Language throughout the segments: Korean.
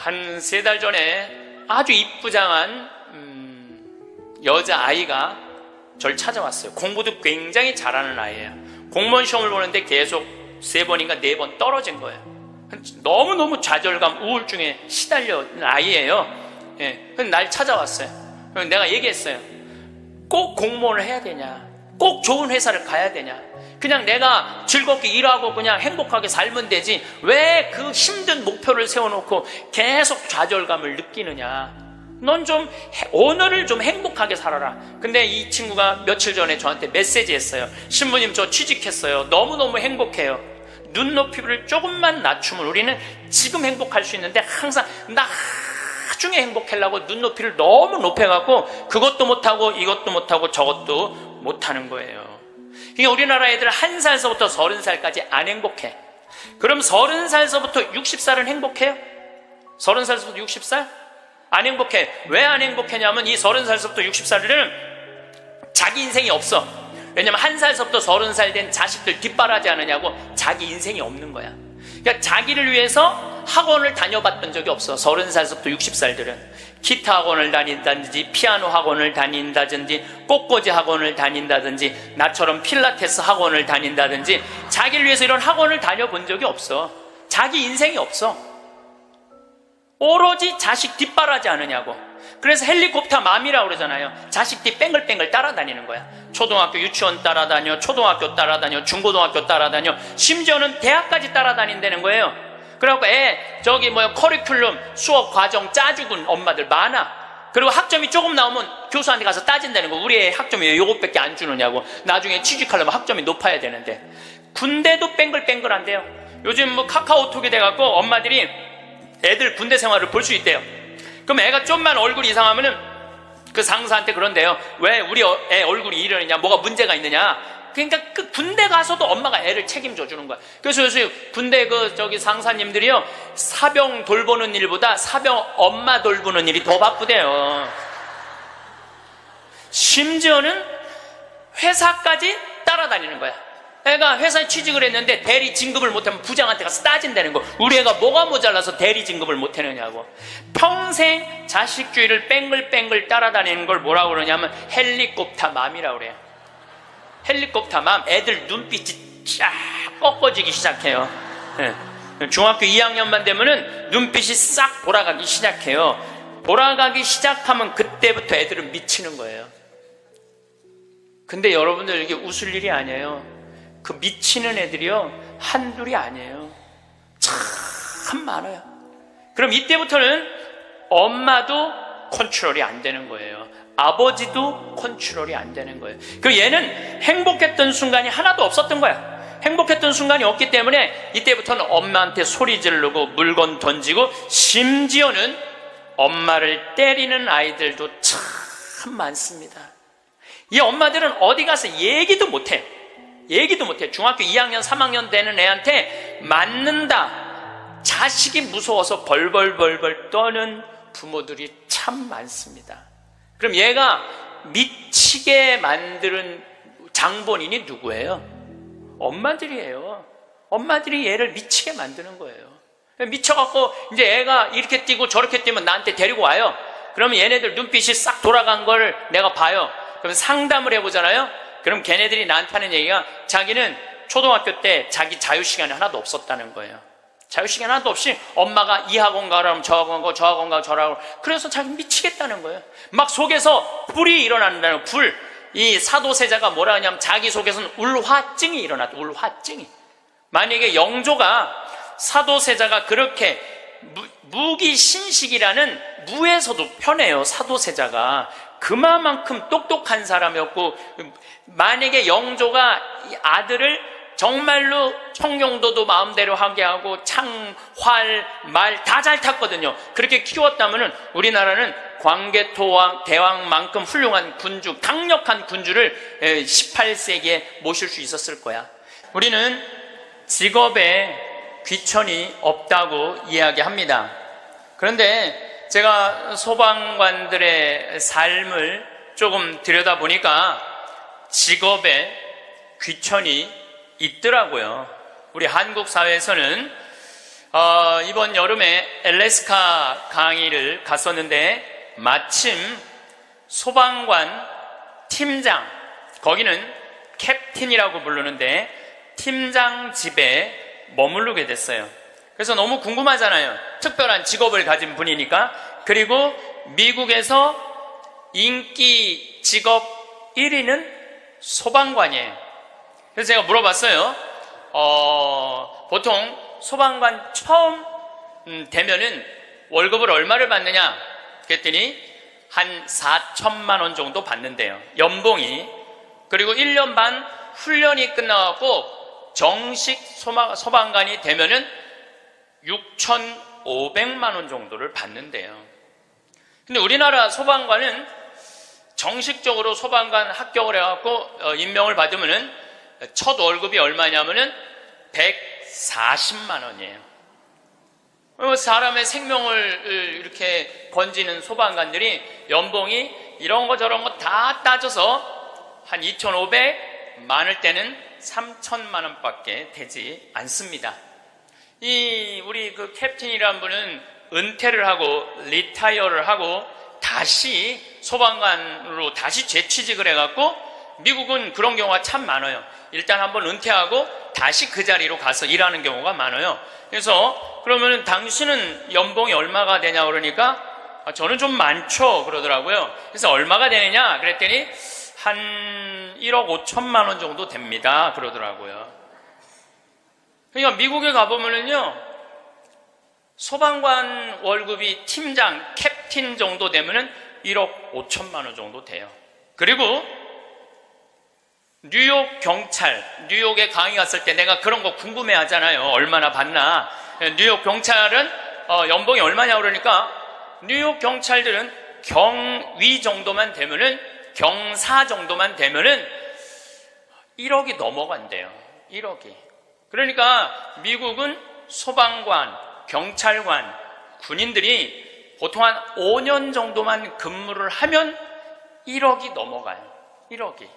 한 3달 전에 아주 이쁘장한 여자아이가 저를 찾아왔어요. 공부도 굉장히 잘하는 아이예요. 공무원 시험을 보는데 계속 3번인가 4번 떨어진 거예요. 너무너무 좌절감, 우울증에 시달려있는 아이예요. 예, 날 찾아왔어요. 내가 얘기했어요. 꼭 공무원을 해야 되냐? 꼭 좋은 회사를 가야 되냐? 그냥 내가 즐겁게 일하고 그냥 행복하게 살면 되지 왜 그 힘든 목표를 세워놓고 계속 좌절감을 느끼느냐? 넌 좀 오늘을 좀 행복하게 살아라. 근데 이 친구가 며칠 전에 저한테 메시지 했어요. 신부님, 저 취직했어요. 너무너무 행복해요. 눈높이를 조금만 낮추면 우리는 지금 행복할 수 있는데 항상 나중에 행복하려고 눈높이를 너무 높여갖고 그것도 못하고 이것도 못하고 저것도 못하는 거예요. 그러니까 우리나라 애들 1살서부터 30살까지 안 행복해. 그럼 30살서부터 60살은 행복해요? 30살서부터 60살? 안 행복해. 왜 안 행복하냐면 이 30살서부터 60살은 자기 인생이 없어. 왜냐면 1살서부터 30살 된 자식들 뒷바라지 않으냐고 자기 인생이 없는 거야. 그러니까 자기를 위해서 학원을 다녀봤던 적이 없어. 30살서부터 60살들은 기타 학원을 다닌다든지 피아노 학원을 다닌다든지 꽃꽂이 학원을 다닌다든지 나처럼 필라테스 학원을 다닌다든지 자기를 위해서 이런 학원을 다녀본 적이 없어. 자기 인생이 없어. 오로지 자식 뒷바라지 않으냐고. 그래서 헬리콥터 맘이라고 그러잖아요. 자식 뒤 뺑글뺑글 따라다니는 거야. 초등학교 유치원 따라다녀, 초등학교 따라다녀, 중고등학교 따라다녀, 심지어는 대학까지 따라다닌다는 거예요. 그래갖고 커리큘럼 수업 과정 짜주군 엄마들 많아. 그리고 학점이 조금 나오면 교수한테 가서 따진다는 거. 우리 애 학점이 왜 요것밖에 안 주느냐고. 나중에 취직하려면 학점이 높아야 되는데. 군대도 뺑글뺑글한데요. 요즘 카카오톡이 돼갖고 엄마들이 애들 군대 생활을 볼 수 있대요. 그럼 애가 좀만 얼굴이 이상하면은 그 상사한테 그런대요. 왜 우리 애 얼굴이 이러느냐, 뭐가 문제가 있느냐. 그러니까 그 군대 가서도 엄마가 애를 책임져 주는 거야. 그래서 요새 군대 상사님들이요, 사병 돌보는 일보다 사병 엄마 돌보는 일이 더 바쁘대요. 심지어는 회사까지 따라다니는 거야. 애가 회사에 취직을 했는데 대리 진급을 못하면 부장한테 가서 따진다는 거. 우리 애가 뭐가 모자라서 대리 진급을 못하느냐고. 평생 자식주의를 뺑글뺑글 따라다니는 걸 뭐라고 그러냐면 헬리콥터 맘이라고 그래요. 헬리콥터 맘. 애들 눈빛이 쫙 꺾어지기 시작해요. 네. 중학교 2학년만 되면은 눈빛이 싹 돌아가기 시작해요. 돌아가기 시작하면 그때부터 애들은 미치는 거예요. 근데 여러분들 이게 웃을 일이 아니에요. 그 미치는 애들이요, 한둘이 아니에요. 참 많아요. 그럼 이때부터는 엄마도 컨트롤이 안 되는 거예요. 아버지도 컨트롤이 안 되는 거예요. 그리고 얘는 행복했던 순간이 하나도 없었던 거야. 행복했던 순간이 없기 때문에 이때부터는 엄마한테 소리 지르고 물건 던지고 심지어는 엄마를 때리는 아이들도 참 많습니다. 이 엄마들은 어디 가서 얘기도 못해. 얘기도 못해. 중학교 2학년, 3학년 되는 애한테 맞는다. 자식이 무서워서 벌벌벌벌 떠는 부모들이 참 많습니다. 그럼 얘가 미치게 만드는 장본인이 누구예요? 엄마들이에요. 엄마들이 얘를 미치게 만드는 거예요. 미쳐갖고 이제 애가 이렇게 뛰고 저렇게 뛰면 나한테 데리고 와요. 그러면 얘네들 눈빛이 싹 돌아간 걸 내가 봐요. 그럼 상담을 해보잖아요. 그럼 걔네들이 나한테 하는 얘기가 자기는 초등학교 때 자기 자유시간이 하나도 없었다는 거예요. 자유시간 하나도 없이 엄마가 이 학원 가라면 저 학원 가고 저 학원 가고 저라고. 그래서 자기 미치겠다는 거예요. 막 속에서 불이 일어난다는 거예요. 불. 이 사도세자가 뭐라 하냐면 자기 속에서는 울화증이 일어났다. 울화증이. 만약에 영조가 사도세자가 그렇게 무기신식이라는 무에서도 편해요. 사도세자가. 그만큼 똑똑한 사람이었고, 만약에 영조가 이 아들을 정말로 청룡도도 마음대로 하게 하고 창, 활, 말 다 잘 탔거든요. 그렇게 키웠다면 우리나라는 광개토왕 대왕만큼 훌륭한 군주, 강력한 군주를 18세기에 모실 수 있었을 거야. 우리는 직업에 귀천이 없다고 이야기합니다. 그런데 제가 소방관들의 삶을 조금 들여다보니까 직업에 귀천이 있더라고요. 우리 한국 사회에서는 이번 여름에 엘래스카 강의를 갔었는데 마침 소방관 팀장, 거기는 캡틴이라고 부르는데 팀장 집에 머무르게 됐어요. 그래서 너무 궁금하잖아요. 특별한 직업을 가진 분이니까. 그리고 미국에서 인기 직업 1위는 소방관이에요. 그래서 제가 물어봤어요. 보통 소방관 처음 되면은 월급을 얼마를 받느냐? 그랬더니 한 4천만 원 정도 받는데요. 연봉이. 그리고 1년 반 훈련이 끝나고 정식 소방관이 되면은 6,500만 원 정도를 받는데요. 근데 우리나라 소방관은 정식적으로 소방관 합격을 해갖고 임명을 받으면은 첫 월급이 얼마냐면은 140만 원이에요. 사람의 생명을 이렇게 건지는 소방관들이 연봉이 이런 거 저런 거 다 따져서 한 2,500, 많을 때는 3천만 원밖에 되지 않습니다. 우리 그 캡틴이라는 분은 은퇴를 하고 리타이어를 하고 다시 소방관으로 다시 재취직을 해갖고 미국은 그런 경우가 참 많아요. 일단 한번 은퇴하고 다시 그 자리로 가서 일하는 경우가 많아요. 그래서 그러면 당신은 연봉이 얼마가 되냐 그러니까 저는 좀 많죠 그러더라고요. 그래서 얼마가 되느냐 그랬더니 한 1억 5천만 원 정도 됩니다 그러더라고요. 그러니까 미국에 가보면은요, 소방관 월급이 팀장, 캡틴 정도 되면은 1억 5천만 원 정도 돼요. 그리고 뉴욕 경찰, 뉴욕에 강의 갔을 때 내가 그런 거 궁금해 하잖아요. 얼마나 받나. 뉴욕 경찰은 연봉이 얼마냐 그러니까 뉴욕 경찰들은 경위 정도만 되면은, 경사 정도만 되면은 1억이 넘어간대요. 1억이. 그러니까 미국은 소방관, 경찰관, 군인들이 보통 한 5년 정도만 근무를 하면 1억이 넘어가요. 1억이.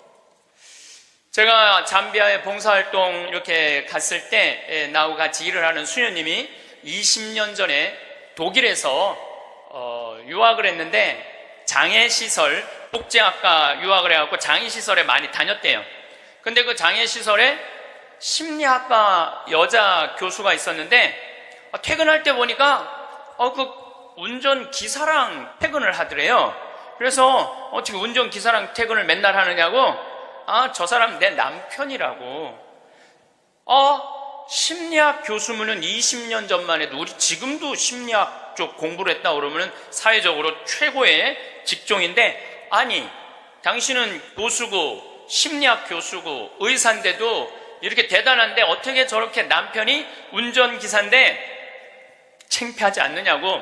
제가 잠비아에 봉사활동 이렇게 갔을 때 나하고 같이 일을 하는 수녀님이 20년 전에 독일에서 유학을 했는데 장애시설, 복지학과 유학을 해갖고 장애시설에 많이 다녔대요. 근데 그 장애시설에 심리학과 여자 교수가 있었는데 퇴근할 때 보니까 그 운전기사랑 퇴근을 하더래요. 그래서 어떻게 운전기사랑 퇴근을 맨날 하느냐고, 저 사람 내 남편이라고. 심리학 교수면은 20년 전만 해도, 우리 지금도 심리학 쪽 공부를 했다 그러면은 사회적으로 최고의 직종인데, 아니 당신은 교수고 심리학 교수고 의사인데도 이렇게 대단한데 어떻게 저렇게 남편이 운전기사인데 창피하지 않느냐고.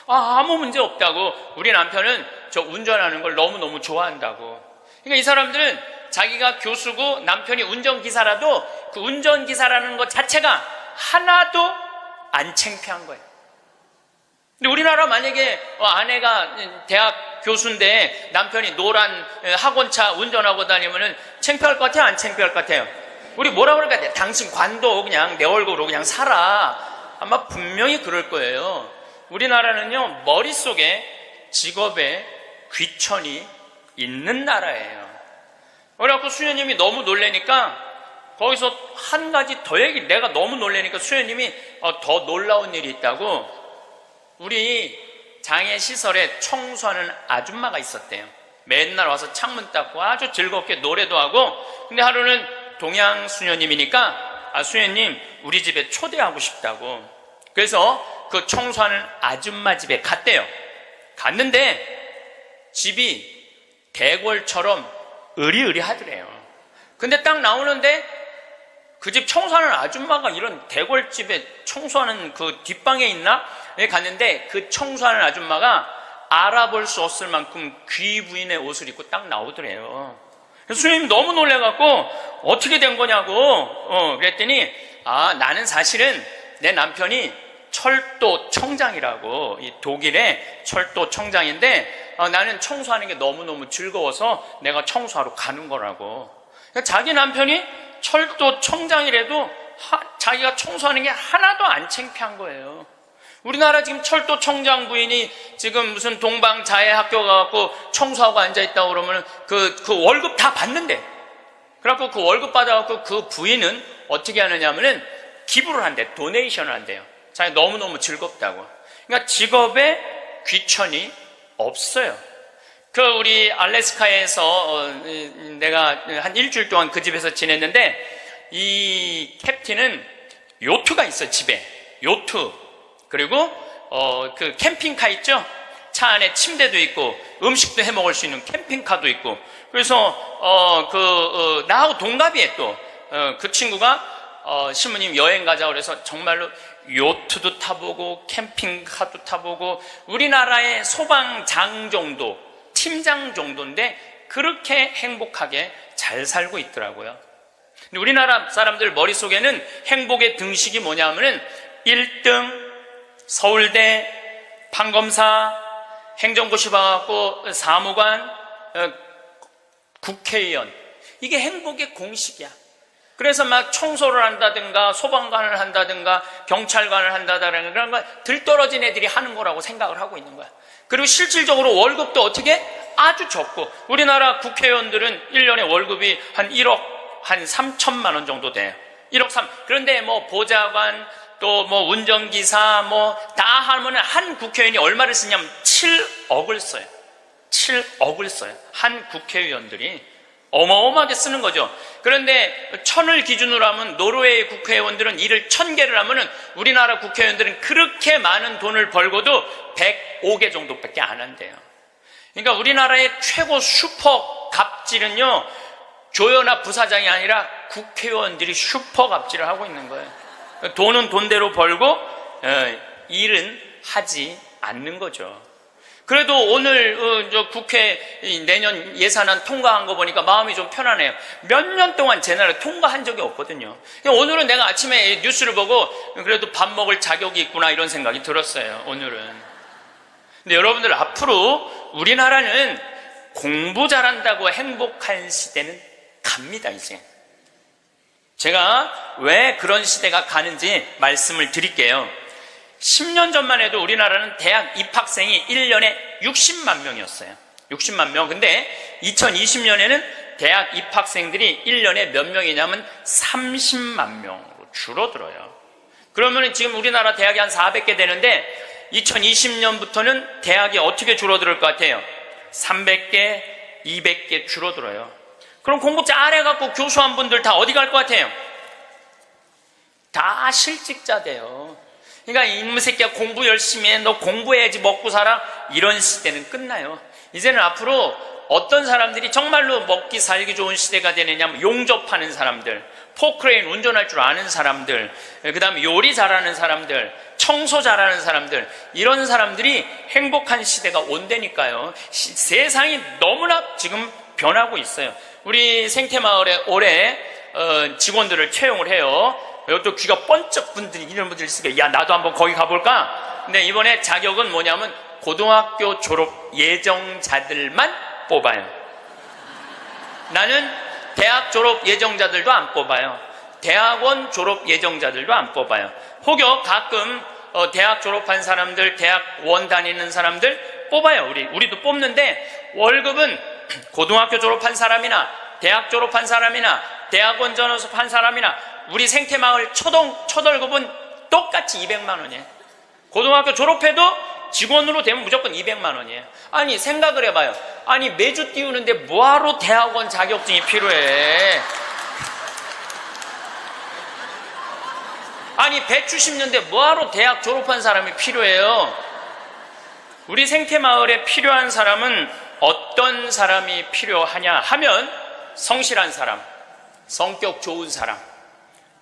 아무 문제 없다고. 우리 남편은 저 운전하는 걸 너무너무 좋아한다고. 그러니까 이 사람들은 자기가 교수고 남편이 운전기사라도 그 운전기사라는 것 자체가 하나도 안 창피한 거예요. 근데 우리나라 만약에 아내가 대학 교수인데 남편이 노란 학원차 운전하고 다니면은 창피할 것 같아요? 안 창피할 것 같아요? 우리 뭐라 그럴까? 당신 관도 그냥 내 얼굴로 그냥 살아. 아마 분명히 그럴 거예요. 우리나라는요, 머릿속에 직업에 귀천이 있는 나라예요. 그래갖고 수녀님이 너무 놀래니까 거기서 한 가지 더 내가 너무 놀래니까 수녀님이 더 놀라운 일이 있다고, 우리 장애시설에 청소하는 아줌마가 있었대요. 맨날 와서 창문 닦고 아주 즐겁게 노래도 하고. 근데 하루는 동양 수녀님이니까 수녀님 우리 집에 초대하고 싶다고. 그래서 그 청소하는 아줌마 집에 갔대요. 갔는데 집이 대궐처럼 으리으리하더래요. 근데 딱 나오는데 그 집 청소하는 아줌마가 이런 대궐집에 청소하는 그 뒷방에 있나? 갔는데 그 청소하는 아줌마가 알아볼 수 없을 만큼 귀 부인의 옷을 입고 딱 나오더래요. 수녀님 너무 놀래갖고 어떻게 된 거냐고 그랬더니 나는 사실은 내 남편이 철도 청장이라고, 이 독일의 철도 청장인데 나는 청소하는 게 너무너무 즐거워서 내가 청소하러 가는 거라고. 그러니까 자기 남편이 철도 청장이라도 자기가 청소하는 게 하나도 안 창피한 거예요. 우리나라 지금 철도청장 부인이 지금 무슨 동방자애 학교 가갖고 청소하고 앉아있다고 그러면 그 월급 다 받는데, 그래갖고 그 월급 받아갖고 그 부인은 어떻게 하느냐 하면은 기부를 한대, 도네이션을 한대요. 자기 너무너무 즐겁다고. 그러니까 직업에 귀천이 없어요. 우리 알래스카에서 내가 한 일주일 동안 그 집에서 지냈는데, 이 캡틴은 요트가 있어, 집에. 요트. 그리고 그 캠핑카 있죠? 차 안에 침대도 있고 음식도 해 먹을 수 있는 캠핑카도 있고. 그래서 나하고 동갑이에 또 그 친구가 신부님 여행 가자 그래서 정말로 요트도 타보고 캠핑카도 타보고, 우리나라의 소방장 정도, 팀장 정도인데 그렇게 행복하게 잘 살고 있더라고요. 근데 우리나라 사람들 머릿속에는 행복의 등식이 뭐냐면은 1등 서울대, 판검사, 행정고시 봐갖고 사무관, 국회의원, 이게 행복의 공식이야. 그래서 막 청소를 한다든가 소방관을 한다든가 경찰관을 한다든가 그런 거 들떨어진 애들이 하는 거라고 생각을 하고 있는 거야. 그리고 실질적으로 월급도 어떻게? 아주 적고, 우리나라 국회의원들은 1년에 월급이 한 1억 한 3천만 원 정도 돼요. 1억 3. 그런데 뭐 보좌관, 또 뭐 운전기사 뭐 다 하면 한 국회의원이 얼마를 쓰냐면 7억을 써요. 7억을 써요. 한 국회의원들이 어마어마하게 쓰는 거죠. 그런데 1000을 기준으로 하면 노르웨이 국회의원들은 일을 1000개를 하면은 우리나라 국회의원들은 그렇게 많은 돈을 벌고도 105개 정도밖에 안 한대요. 그러니까 우리나라의 최고 슈퍼 갑질은요, 조연아 부사장이 아니라 국회의원들이 슈퍼 갑질을 하고 있는 거예요. 돈은 돈대로 벌고 일은 하지 않는 거죠. 그래도 오늘 저 국회 내년 예산안 통과한 거 보니까 마음이 좀 편하네요. 몇 년 동안 제 나라 통과한 적이 없거든요. 오늘은 내가 아침에 뉴스를 보고 그래도 밥 먹을 자격이 있구나 이런 생각이 들었어요. 오늘은. 근데 여러분들, 앞으로 우리나라는 공부 잘한다고 행복한 시대는 갑니다. 이제 제가 왜 그런 시대가 가는지 말씀을 드릴게요. 10년 전만 해도 우리나라는 대학 입학생이 1년에 60만 명이었어요. 60만 명. 근데 2020년에는 대학 입학생들이 1년에 몇 명이냐면 30만 명으로 줄어들어요. 그러면 지금 우리나라 대학이 한 400개 되는데 2020년부터는 대학이 어떻게 줄어들 것 같아요? 300개, 200개 줄어들어요. 그럼 공부 잘해갖고 교수한 분들 다 어디 갈 것 같아요? 다 실직자 돼요. 그러니까 이놈의 새끼야 공부 열심히 해, 너 공부해야지 먹고 살아, 이런 시대는 끝나요. 이제는 앞으로 어떤 사람들이 정말로 먹기 살기 좋은 시대가 되느냐면 용접하는 사람들, 포크레인 운전할 줄 아는 사람들, 그 다음에 요리 잘하는 사람들, 청소 잘하는 사람들, 이런 사람들이 행복한 시대가 온다니까요. 세상이 너무나 지금 변하고 있어요. 우리 생태마을에 올해 직원들을 채용을 해요. 여기도 귀가 번쩍 분들이 이런 분들이 있으니까 야, 나도 한번 거기 가볼까? 근데 이번에 자격은 뭐냐면 고등학교 졸업 예정자들만 뽑아요. 나는 대학 졸업 예정자들도 안 뽑아요. 대학원 졸업 예정자들도 안 뽑아요. 혹여 가끔 대학 졸업한 사람들, 대학원 다니는 사람들 뽑아요. 우리도 뽑는데 월급은 고등학교 졸업한 사람이나 대학 졸업한 사람이나 대학원 졸업한 사람이나 우리 생태마을 첫 월급은 똑같이 200만 원이에요. 고등학교 졸업해도 직원으로 되면 무조건 200만 원이에요. 아니 생각을 해봐요. 아니 매주 띄우는데 뭐하러 대학원 자격증이 필요해? 아니 배추 심는데 뭐하러 대학 졸업한 사람이 필요해요? 우리 생태마을에 필요한 사람은 어떤 사람이 필요하냐 하면 성실한 사람, 성격 좋은 사람,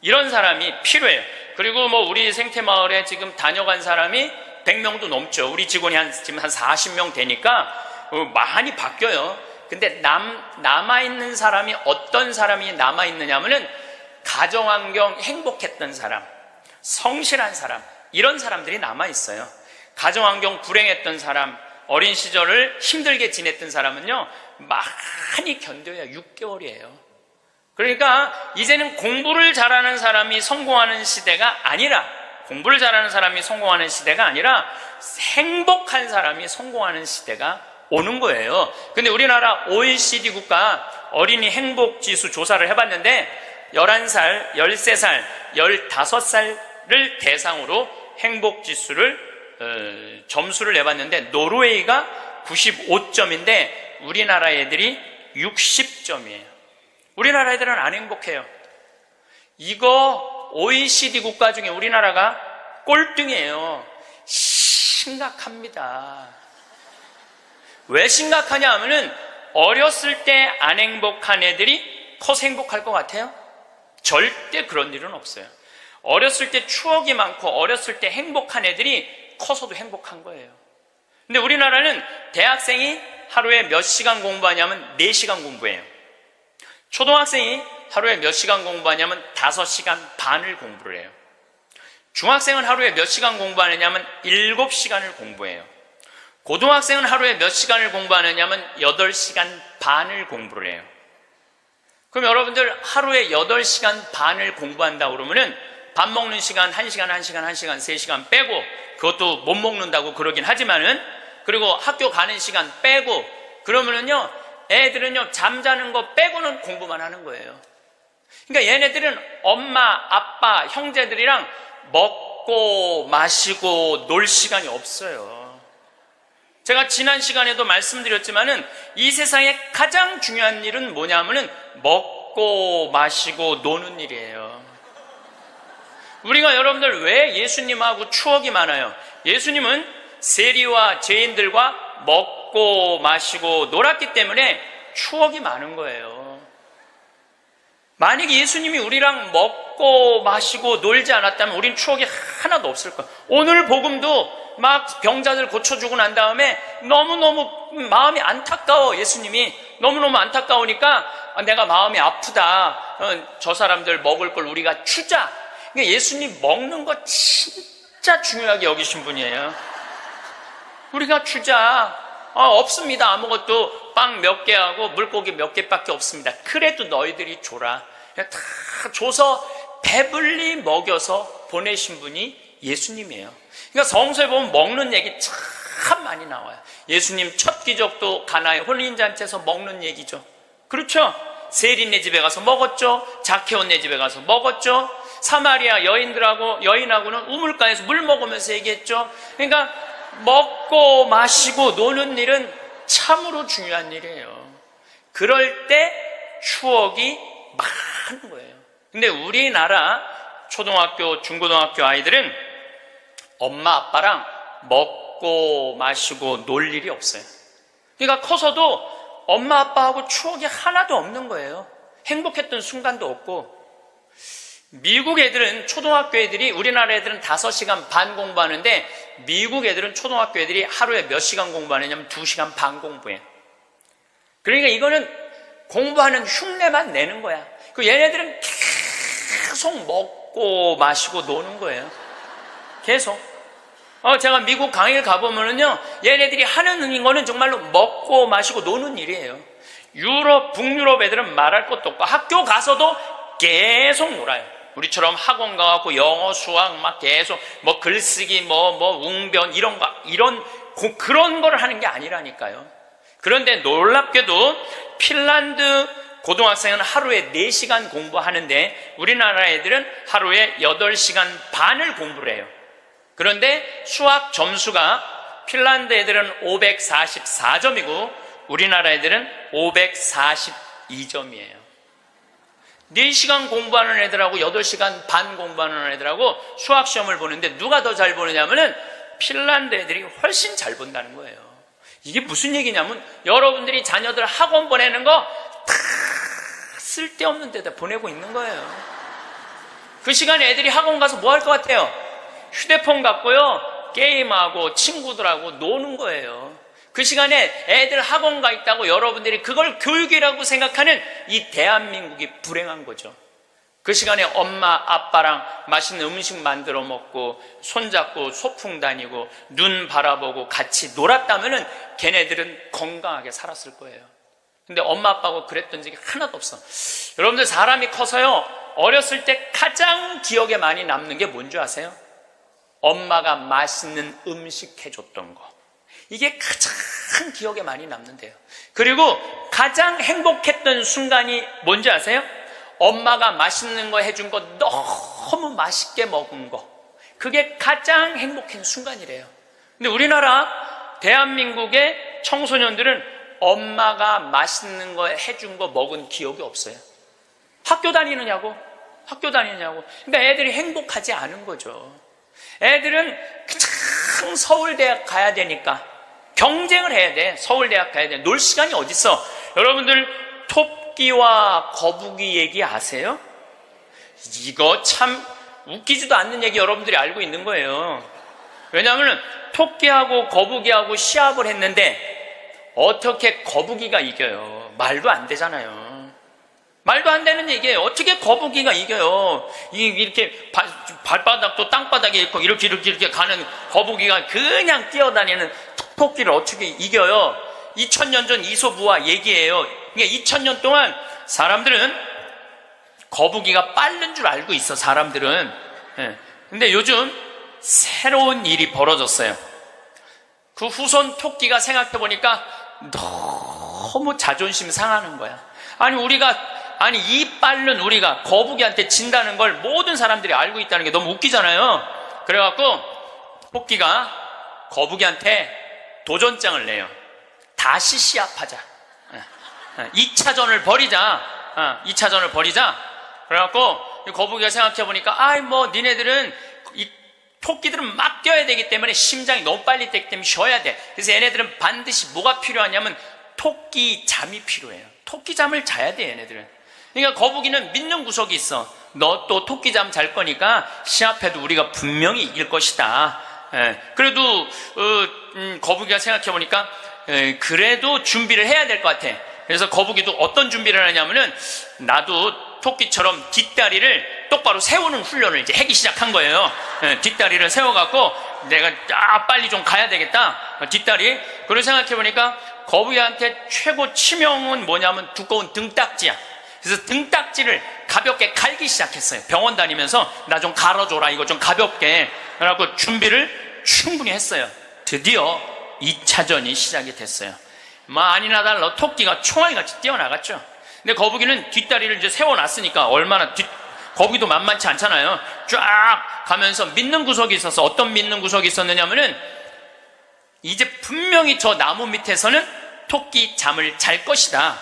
이런 사람이 필요해요. 그리고 뭐 우리 생태마을에 지금 다녀간 사람이 100명도 넘죠. 우리 직원이 지금 한 40명 되니까 많이 바뀌어요. 근데 남아있는 사람이 어떤 사람이 남아있느냐 하면은 가정환경 행복했던 사람, 성실한 사람, 이런 사람들이 남아있어요. 가정환경 불행했던 사람, 어린 시절을 힘들게 지냈던 사람은요 많이 견뎌야 6개월이에요. 그러니까 이제는 공부를 잘하는 사람이 성공하는 시대가 아니라, 공부를 잘하는 사람이 성공하는 시대가 아니라 행복한 사람이 성공하는 시대가 오는 거예요. 근데 우리나라 OECD 국가 어린이 행복지수 조사를 해봤는데 11살, 13살, 15살을 대상으로 행복지수를 점수를 내봤는데 노르웨이가 95점인데 우리나라 애들이 60점이에요. 우리나라 애들은 안 행복해요. 이거 OECD 국가 중에 우리나라가 꼴등이에요. 심각합니다. 왜 심각하냐 하면은 어렸을 때 안 행복한 애들이 커서 행복할 것 같아요? 절대 그런 일은 없어요. 어렸을 때 추억이 많고 어렸을 때 행복한 애들이 커서도 행복한 거예요. 근데 우리나라는 대학생이 하루에 몇 시간 공부하냐면 4시간 공부해요. 초등학생이 하루에 몇 시간 공부하냐면 5시간 반을 공부를 해요. 중학생은 하루에 몇 시간 공부하느냐면 7시간을 공부해요. 고등학생은 하루에 몇 시간을 공부하느냐면 8시간 반을 공부를 해요. 그럼 여러분들 하루에 8시간 반을 공부한다고 그러면은 밥 먹는 시간 1시간, 1시간, 1시간, 3시간 빼고, 그것도 못 먹는다고 그러긴 하지만은, 그리고 학교 가는 시간 빼고, 그러면은요, 애들은요, 잠자는 거 빼고는 공부만 하는 거예요. 그러니까 얘네들은 엄마, 아빠, 형제들이랑 먹고 마시고 놀 시간이 없어요. 제가 지난 시간에도 말씀드렸지만은 이 세상에 가장 중요한 일은 뭐냐면은 먹고 마시고 노는 일이에요. 우리가 여러분들 왜 예수님하고 추억이 많아요? 예수님은 세리와 죄인들과 먹고 마시고 놀았기 때문에 추억이 많은 거예요. 만약에 예수님이 우리랑 먹고 마시고 놀지 않았다면 우린 추억이 하나도 없을 거예요. 오늘 복음도 막 병자들 고쳐주고 난 다음에 너무너무 마음이 안타까워. 예수님이 너무너무 안타까우니까 내가 마음이 아프다. 저 사람들 먹을 걸 우리가 주자. 그러니까 예수님 먹는 거 진짜 중요하게 여기신 분이에요. 우리가 주자. 없습니다. 아무것도 빵 몇 개 하고 물고기 몇 개밖에 없습니다. 그래도 너희들이 줘라. 다 줘서 배불리 먹여서 보내신 분이 예수님이에요. 그러니까 성서에 보면 먹는 얘기 참 많이 나와요. 예수님 첫 기적도 가나의 혼인잔치에서 먹는 얘기죠. 그렇죠? 세리네 집에 가서 먹었죠. 자케오네 집에 가서 먹었죠. 사마리아 여인하고는 우물가에서 물 먹으면서 얘기했죠. 그러니까 먹고 마시고 노는 일은 참으로 중요한 일이에요. 그럴 때 추억이 많은 거예요. 근데 우리나라 초등학교, 중고등학교 아이들은 엄마 아빠랑 먹고 마시고 놀 일이 없어요. 그러니까 커서도 엄마 아빠하고 추억이 하나도 없는 거예요. 행복했던 순간도 없고. 미국 애들은 초등학교 애들이, 우리나라 애들은 5시간 반 공부하는데 미국 애들은 초등학교 애들이 하루에 몇 시간 공부하느냐면 2시간 반 공부해. 그러니까 이거는 공부하는 흉내만 내는 거야. 그 얘네들은 계속 먹고 마시고 노는 거예요. 계속. 제가 미국 강의를 가보면은요, 얘네들이 하는 거는 정말로 먹고 마시고 노는 일이에요. 유럽, 북유럽 애들은 말할 것도 없고 학교 가서도 계속 놀아요. 우리처럼 학원 가고 영어, 수학 막 계속 뭐 글쓰기, 웅변 그런 거를 하는 게 아니라니까요. 그런데 놀랍게도 핀란드 고등학생은 하루에 4시간 공부하는데 우리나라 애들은 하루에 8시간 반을 공부를 해요. 그런데 수학 점수가 핀란드 애들은 544점이고 우리나라 애들은 542점이에요. 4시간 공부하는 애들하고 8시간 반 공부하는 애들하고 수학 시험을 보는데 누가 더 잘 보느냐면은 핀란드 애들이 훨씬 잘 본다는 거예요. 이게 무슨 얘기냐면 여러분들이 자녀들 학원 보내는 거 다 쓸데없는 데다 보내고 있는 거예요. 그 시간에 애들이 학원 가서 뭐 할 것 같아요? 휴대폰 갖고요, 게임하고 친구들하고 노는 거예요. 그 시간에 애들 학원 가 있다고 여러분들이 그걸 교육이라고 생각하는 이 대한민국이 불행한 거죠. 그 시간에 엄마 아빠랑 맛있는 음식 만들어 먹고 손잡고 소풍 다니고 눈 바라보고 같이 놀았다면은 걔네들은 건강하게 살았을 거예요. 근데 엄마 아빠하고 그랬던 적이 하나도 없어. 여러분들 사람이 커서요, 어렸을 때 가장 기억에 많이 남는 게 뭔지 아세요? 엄마가 맛있는 음식 해줬던 거. 이게 가장 기억에 많이 남는데요. 그리고 가장 행복했던 순간이 뭔지 아세요? 엄마가 맛있는 거 해준 거 너무 맛있게 먹은 거. 그게 가장 행복한 순간이래요. 근데 우리나라 대한민국의 청소년들은 엄마가 맛있는 거 해준 거 먹은 기억이 없어요. 학교 다니느냐고. 그러니까 애들이 행복하지 않은 거죠. 애들은 그냥 서울대학 가야 되니까 경쟁을 해야 돼. 서울대학 가야 돼. 놀 시간이 어딨어. 여러분들 토끼와 거북이 얘기 아세요? 이거 참 웃기지도 않는 얘기 여러분들이 알고 있는 거예요. 왜냐하면 토끼하고 거북이하고 시합을 했는데 어떻게 거북이가 이겨요? 말도 안 되잖아요. 말도 안 되는 얘기예요. 어떻게 거북이가 이겨요? 이렇게 발바닥도 땅바닥에 있고 이렇게 가는 거북이가 그냥 뛰어다니는 토끼를 어떻게 이겨요? 2000년 전 이솝우화 얘기예요. 그러니까 2000년 동안 사람들은 거북이가 빠른 줄 알고 있어, 사람들은. 근데 요즘 새로운 일이 벌어졌어요. 그 후손 토끼가 생각해보니까 너무 자존심 상하는 거야. 아니 이 빠른 우리가 거북이한테 진다는 걸 모든 사람들이 알고 있다는 게 너무 웃기잖아요. 그래갖고 토끼가 거북이한테 도전장을 내요. 다시 시합하자. 2차전을 벌이자. 2차전을 벌이자. 그래갖고 거북이가 생각해보니까 니네들은 이 토끼들은 막 뛰어야 되기 때문에 심장이 너무 빨리 뛰기 때문에 쉬어야 돼. 그래서 얘네들은 반드시 뭐가 필요하냐면 토끼 잠이 필요해요. 토끼 잠을 자야 돼, 얘네들은. 그러니까 거북이는 믿는 구석이 있어. 너 또 토끼 잠 잘 거니까 시합해도 우리가 분명히 이길 것이다. 그래도 거북이가 생각해보니까 그래도 준비를 해야 될 것 같아. 그래서 거북이도 어떤 준비를 하냐면은 나도 토끼처럼 뒷다리를 똑바로 세우는 훈련을 이제 하기 시작한 거예요. 뒷다리를 세워갖고 내가 빨리 좀 가야 되겠다. 뒷다리. 그걸 생각해보니까 거북이한테 최고 치명은 뭐냐면 두꺼운 등딱지야. 그래서 등딱지를 가볍게 갈기 시작했어요. 병원 다니면서 나 좀 갈아줘라, 이거 좀 가볍게. 그래갖고 준비를 충분히 했어요. 드디어 2차전이 시작이 됐어요. 아니나 달라 토끼가 총알같이 뛰어나갔죠. 근데 거북이는 뒷다리를 이제 세워놨으니까 거북이도 만만치 않잖아요. 쫙 가면서 믿는 구석이 있어서, 어떤 믿는 구석이 있었느냐면은 이제 분명히 저 나무 밑에서는 토끼 잠을 잘 것이다.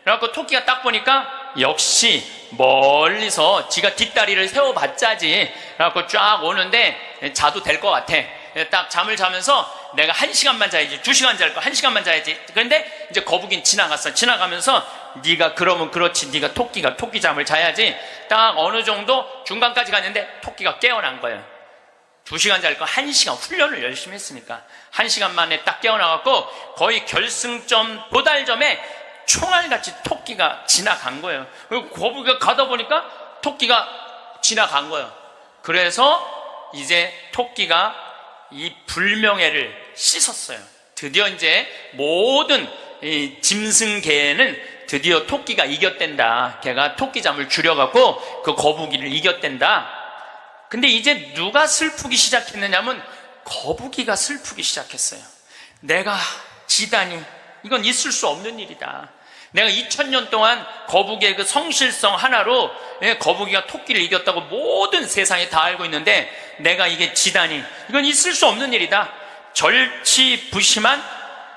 그래갖고 토끼가 딱 보니까 역시 멀리서 지가 뒷다리를 세워봤자지. 그래갖고 쫙 오는데 자도 될 것 같아. 딱 잠을 자면서 내가 1시간만 자야지, 2시간 잘 거, 1시간만 자야지. 그런데 이제 거북이는 지나갔어. 지나가면서 네가 그러면 그렇지, 네가 토끼가 토끼 잠을 자야지. 딱 어느 정도 중간까지 갔는데 토끼가 깨어난 거예요. 2시간 잘 거 1시간 훈련을 열심히 했으니까 1시간 만에 딱 깨어나갖고 거의 결승점 도달점에 총알같이 토끼가 지나간 거예요. 그리고 거북이가 가다 보니까 토끼가 지나간 거예요. 그래서 이제 토끼가 이 불명예를 씻었어요. 드디어 이제 모든 이 짐승계에는 드디어 토끼가 이겼댄다. 걔가 토끼잠을 줄여갖고 그 거북이를 이겼댄다. 근데 이제 누가 슬프기 시작했느냐면 거북이가 슬프기 시작했어요. 내가 지다니, 이건 있을 수 없는 일이다. 내가 2000년 동안 거북이의 그 성실성 하나로 거북이가 토끼를 이겼다고 모든 세상이 다 알고 있는데 내가 이게 지다니, 이건 있을 수 없는 일이다. 절치부심한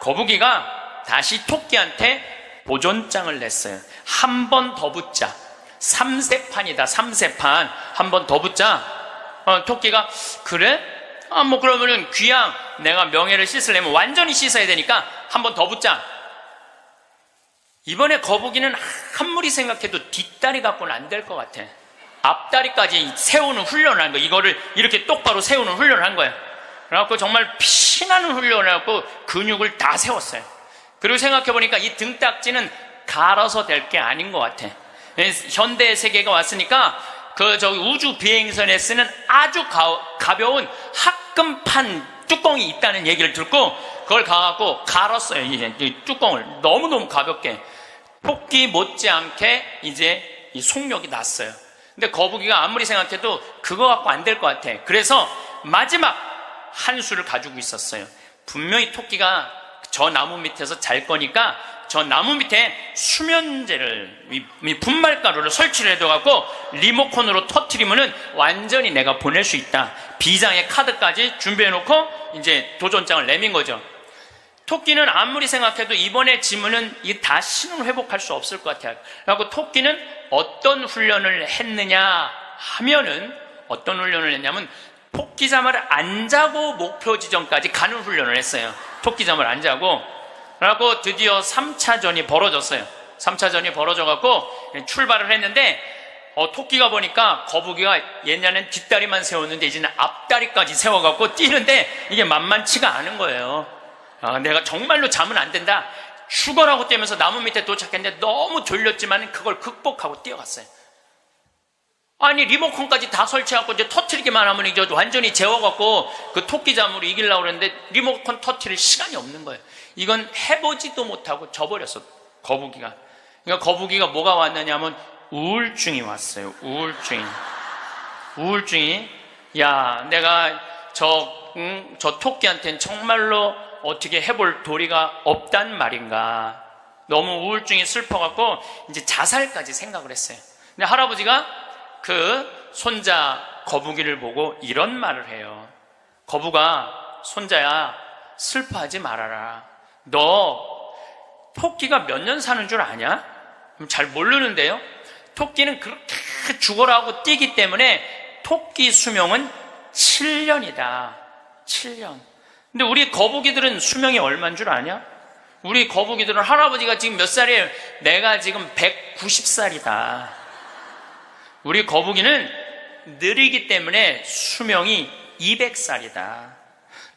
거북이가 다시 토끼한테 도전장을 냈어요. 한 번 더 붙자. 3세판이다. 3세판. 한 번 더 붙자. 토끼가 그래? 그러면은 귀양 내가 명예를 씻으려면 완전히 씻어야 되니까 한 번 더 붙자. 이번에 거북이는 아무리 생각해도 뒷다리 갖고는 안 될 것 같아. 앞다리까지 세우는 훈련을 한 거야. 이거를 이렇게 똑바로 세우는 훈련을 한 거야. 그래갖고 정말 피나는 훈련을 하고 근육을 다 세웠어요. 그리고 생각해보니까 이 등딱지는 갈아서 될 게 아닌 것 같아. 현대 세계가 왔으니까 우주 비행선에 쓰는 아주 가벼운 합금판 뚜껑이 있다는 얘기를 듣고 그걸 가갖고 갈았어요. 이 뚜껑을 너무너무 가볍게. 토끼 못지않게 이제 이 속력이 났어요. 근데 거북이가 아무리 생각해도 그거 갖고 안 될 것 같아. 그래서 마지막 한 수를 가지고 있었어요. 분명히 토끼가 저 나무 밑에서 잘 거니까 저 나무 밑에 수면제를, 이 분말가루를 설치를 해둬갖고 리모컨으로 터트리면은 완전히 내가 보낼 수 있다. 비장의 카드까지 준비해놓고 이제 도전장을 내민 거죠. 토끼는 아무리 생각해도 이번에 지면은 이게 다시는 회복할 수 없을 것 같아요. 그래갖고 토끼는 어떤 훈련을 했느냐 하면은, 어떤 훈련을 했냐면 토끼잠을 안 자고 목표 지점까지 가는 훈련을 했어요. 토끼잠을 안 자고. 그래갖고 드디어 3차전이 벌어졌어요. 3차전이 벌어져갖고 출발을 했는데 토끼가 보니까 거북이가 옛날엔 뒷다리만 세웠는데 이제는 앞다리까지 세워갖고 뛰는데 이게 만만치가 않은 거예요. 내가 정말로 자면 안 된다, 죽어라고 뛰면서 나무 밑에 도착했는데 너무 졸렸지만 그걸 극복하고 뛰어갔어요. 아니 리모컨까지 다 설치하고 이제 터트리기만 하면 이제 완전히 재워갖고 그 토끼잠으로 이기려고 그랬는데 리모컨 터트릴 시간이 없는 거예요. 이건 해보지도 못하고 져버렸어, 거북이가. 그러니까 거북이가 뭐가 왔느냐면 우울증이 왔어요. 우울증이 야, 내가 저 토끼한테는 정말로 어떻게 해볼 도리가 없단 말인가. 너무 우울증이 슬퍼갖고 이제 자살까지 생각을 했어요. 근데 할아버지가 그 손자 거북이를 보고 이런 말을 해요. 거북아, 손자야, 슬퍼하지 말아라. 너 토끼가 몇 년 사는 줄 아냐? 잘 모르는데요. 토끼는 그렇게 죽어라 하고 뛰기 때문에 토끼 수명은 7년이다. 7년. 근데 우리 거북이들은 수명이 얼마인 줄 아냐? 우리 거북이들은 할아버지가 지금 몇 살이에요? 내가 지금 190살이다. 우리 거북이는 느리기 때문에 수명이 200살이다.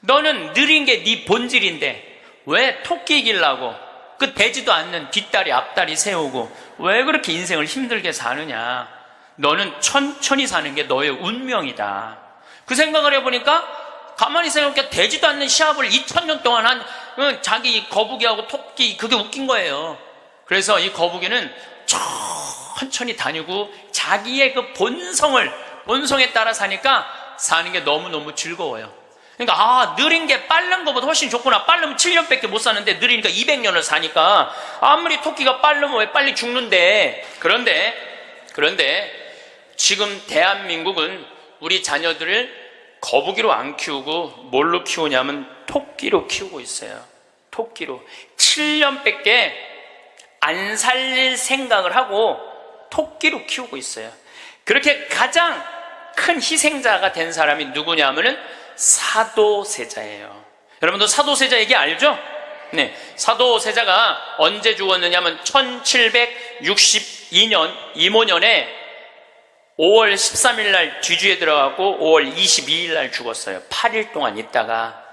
너는 느린 게 네 본질인데 왜 토끼 이기려고 그 되지도 않는 뒷다리 앞다리 세우고 왜 그렇게 인생을 힘들게 사느냐. 너는 천천히 사는 게 너의 운명이다. 그 생각을 해보니까 가만히 생각해 되지도 않는 시합을 2000년 동안 한 자기 거북이하고 토끼, 그게 웃긴 거예요. 그래서 이 거북이는 천천히 다니고 자기의 그 본성에 따라 사니까 사는 게 너무너무 즐거워요. 그러니까 느린 게 빠른 것보다 훨씬 좋구나. 빠르면 7년밖에 못 사는데 느리니까 200년을 사니까 아무리 토끼가 빠르면 왜 빨리 죽는데. 그런데 지금 대한민국은 우리 자녀들을 거북이로 안 키우고 뭘로 키우냐면 토끼로 키우고 있어요. 토끼로. 7년밖에 안 살릴 생각을 하고 토끼로 키우고 있어요. 그렇게 가장 큰 희생자가 된 사람이 누구냐면은 사도세자예요. 여러분도 사도세자 얘기 알죠? 네. 사도세자가 언제 죽었느냐면 1762년 이모년에 5월 13일 날 뒤주에 들어가고 5월 22일 날 죽었어요. 8일 동안 있다가.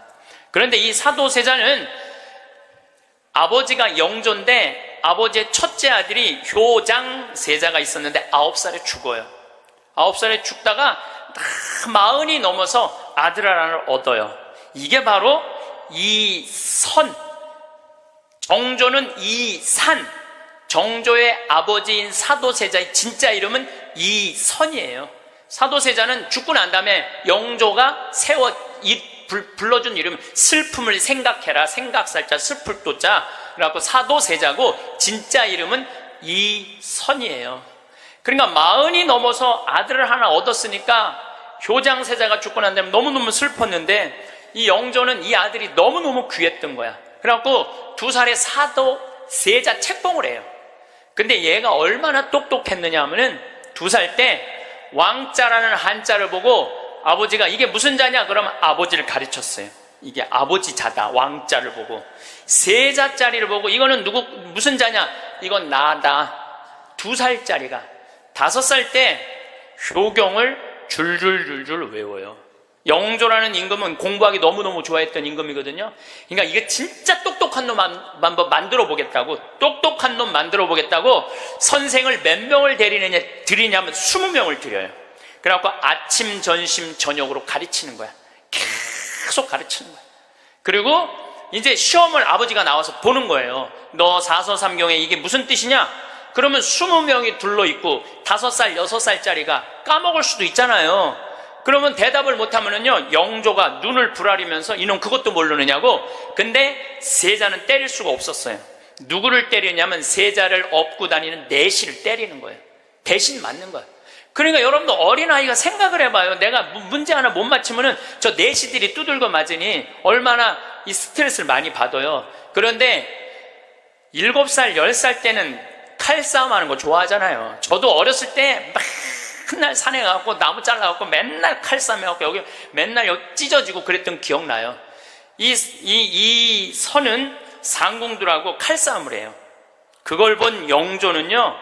그런데 이 사도세자는 아버지가 영조인데 아버지의 첫째 아들이 효장세자가 있었는데 9살에 죽어요. 9살에 죽다가 40이 넘어서 아들 하나를 얻어요. 이게 바로 이선. 정조는 이산. 정조의 아버지인 사도세자의 진짜 이름은 이선이에요. 사도세자는 죽고 난 다음에 영조가 불러준 이름, 슬픔을 생각해라. 생각살자 슬플도자. 그래갖고 사도세자고 진짜 이름은 이선이에요. 그러니까 40이 넘어서 아들을 하나 얻었으니까 효장세자가 죽고 난 다음에 너무너무 슬펐는데 이 영조는 이 아들이 너무너무 귀했던 거야. 그래갖고 2살에 사도세자 책봉을 해요. 근데 얘가 얼마나 똑똑했느냐 하면은 2살 때 왕자라는 한자를 보고 아버지가 이게 무슨 자냐? 그러면 아버지를 가르쳤어요. 이게 아버지 자다. 왕자를 보고. 세자짜리를 보고 이거는 무슨 자냐? 이건 나다. 2살짜리가 5살 때 효경을 줄줄줄줄 외워요. 영조라는 임금은 공부하기 너무너무 좋아했던 임금이거든요. 그러니까 이게 진짜 똑똑한 놈 만들어 보겠다고, 똑똑한 놈 만들어 보겠다고 선생을 몇 명을 계속 가르치는 거예요. 그리고 이제 시험을 아버지가 나와서 보는 거예요. 너 사서삼경에 이게 무슨 뜻이냐? 그러면 20명이 둘러있고 5살, 6살짜리가 까먹을 수도 있잖아요. 그러면 대답을 못하면은요, 영조가 눈을 부라리면서 이놈 그것도 모르느냐고. 근데 세자는 때릴 수가 없었어요. 누구를 때리냐면 세자를 업고 다니는 내시를 때리는 거예요. 대신 맞는 거예요. 그러니까 여러분도 어린아이가 생각을 해봐요. 내가 문제 하나 못 맞히면은 저 내시들이 두들겨 맞으니 얼마나 이 스트레스를 많이 받아요. 그런데 7살, 10살 때는 칼싸움 하는 거 좋아하잖아요. 저도 어렸을 때 맨날 산에 가고 나무 잘라갖고 맨날 칼싸움 해갖고 여기 맨날 여기 찢어지고 그랬던 기억나요. 이 선은 상궁들하고 칼싸움을 해요. 그걸 본 영조는요,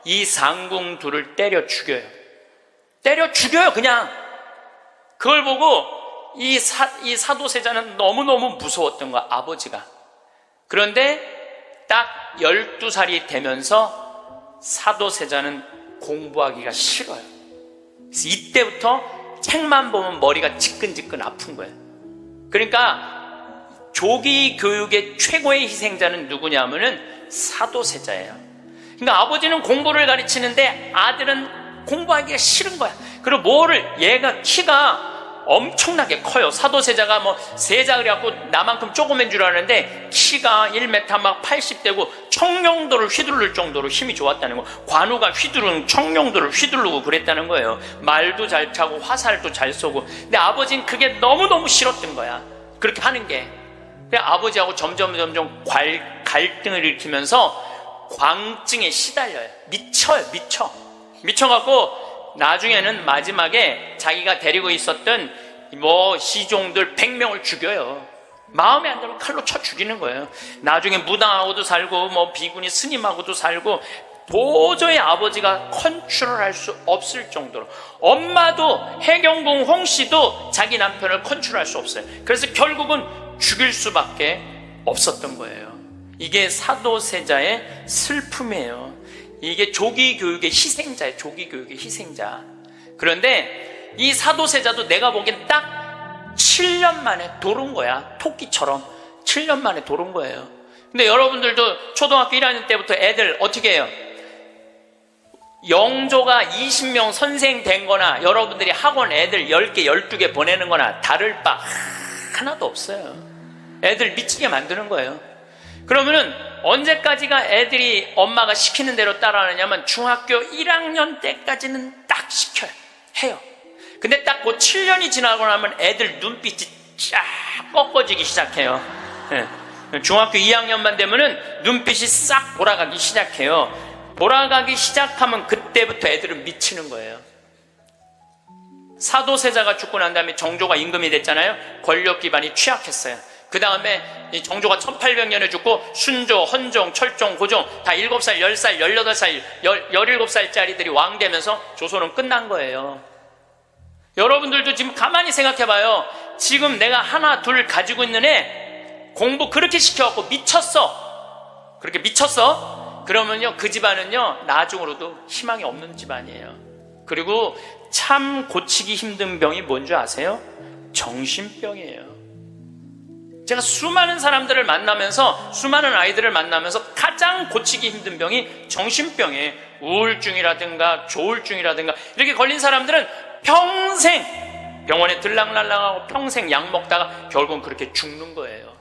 이 상궁들을 때려 죽여요. 때려 죽여요, 그냥. 그걸 보고 이 사도세자는 너무너무 무서웠던 거야, 아버지가. 그런데 딱 12살이 되면서 사도세자는 공부하기가 싫어요. 그래서 이때부터 책만 보면 머리가 지끈지끈 아픈 거예요. 그러니까 조기 교육의 최고의 희생자는 누구냐면은 사도세자예요. 그러니까 아버지는 공부를 가르치는데 아들은 공부하기가 싫은 거야. 그리고 얘가 키가 엄청나게 커요. 사도세자가 뭐 세자 그래갖고 나만큼 조그만 줄 아는데 키가 1m 막 80대고 청룡도를 휘두를 정도로 힘이 좋았다는 거. 관우가 청룡도를 휘두르고 그랬다는 거예요. 말도 잘 차고 화살도 잘 쏘고. 근데 아버지는 그게 너무너무 싫었던 거야, 그렇게 하는 게. 그래서 아버지하고 점점 갈등을 일으키면서 광증에 시달려요. 미쳐갖고 나중에는 마지막에 자기가 데리고 있었던 시종들 100명을 죽여요. 마음에 안 들면 칼로 쳐 죽이는 거예요. 나중에 무당하고도 살고 비구니 스님하고도 살고 도저히 아버지가 컨트롤할 수 없을 정도로. 엄마도 해경궁 홍씨도 자기 남편을 컨트롤할 수 없어요. 그래서 결국은 죽일 수밖에 없었던 거예요. 이게 사도세자의 슬픔이에요. 이게 조기교육의 희생자예요. 조기교육의 희생자. 그런데 이 사도세자도 내가 보기엔 딱 7년 만에 돌은 거야. 토끼처럼 7년 만에 돌은 거예요. 근데 여러분들도 초등학교 1학년 때부터 애들 어떻게 해요? 영조가 20명 선생 된 거나 여러분들이 학원 애들 10개, 12개 보내는 거나 다를 바 하나도 없어요. 애들 미치게 만드는 거예요. 그러면은 언제까지가 애들이 엄마가 시키는 대로 따라하느냐면 중학교 1학년 때까지는 딱 시켜요. 해요. 근데 딱 그 7년이 지나고 나면 애들 눈빛이 쫙 꺾어지기 시작해요. 네. 중학교 2학년만 되면은 눈빛이 싹 돌아가기 시작해요. 돌아가기 시작하면 그때부터 애들은 미치는 거예요. 사도세자가 죽고 난 다음에 정조가 임금이 됐잖아요. 권력 기반이 취약했어요. 그 다음에 정조가 1800년에 죽고 순조, 헌종, 철종, 고종 다 7살, 10살, 18살, 17살짜리들이 왕 되면서 조선은 끝난 거예요. 여러분들도 지금 가만히 생각해봐요. 지금 내가 하나, 둘 가지고 있는 애 공부 그렇게 시켜갖고 미쳤어. 그렇게 미쳤어? 그러면요, 그 집안은요, 나중으로도 희망이 없는 집안이에요. 그리고 참 고치기 힘든 병이 뭔지 아세요? 정신병이에요. 제가 수많은 사람들을 만나면서, 수많은 아이들을 만나면서 가장 고치기 힘든 병이 정신병이에요. 우울증이라든가 조울증이라든가 이렇게 걸린 사람들은 평생 병원에 들락날락하고 평생 약 먹다가 결국은 그렇게 죽는 거예요.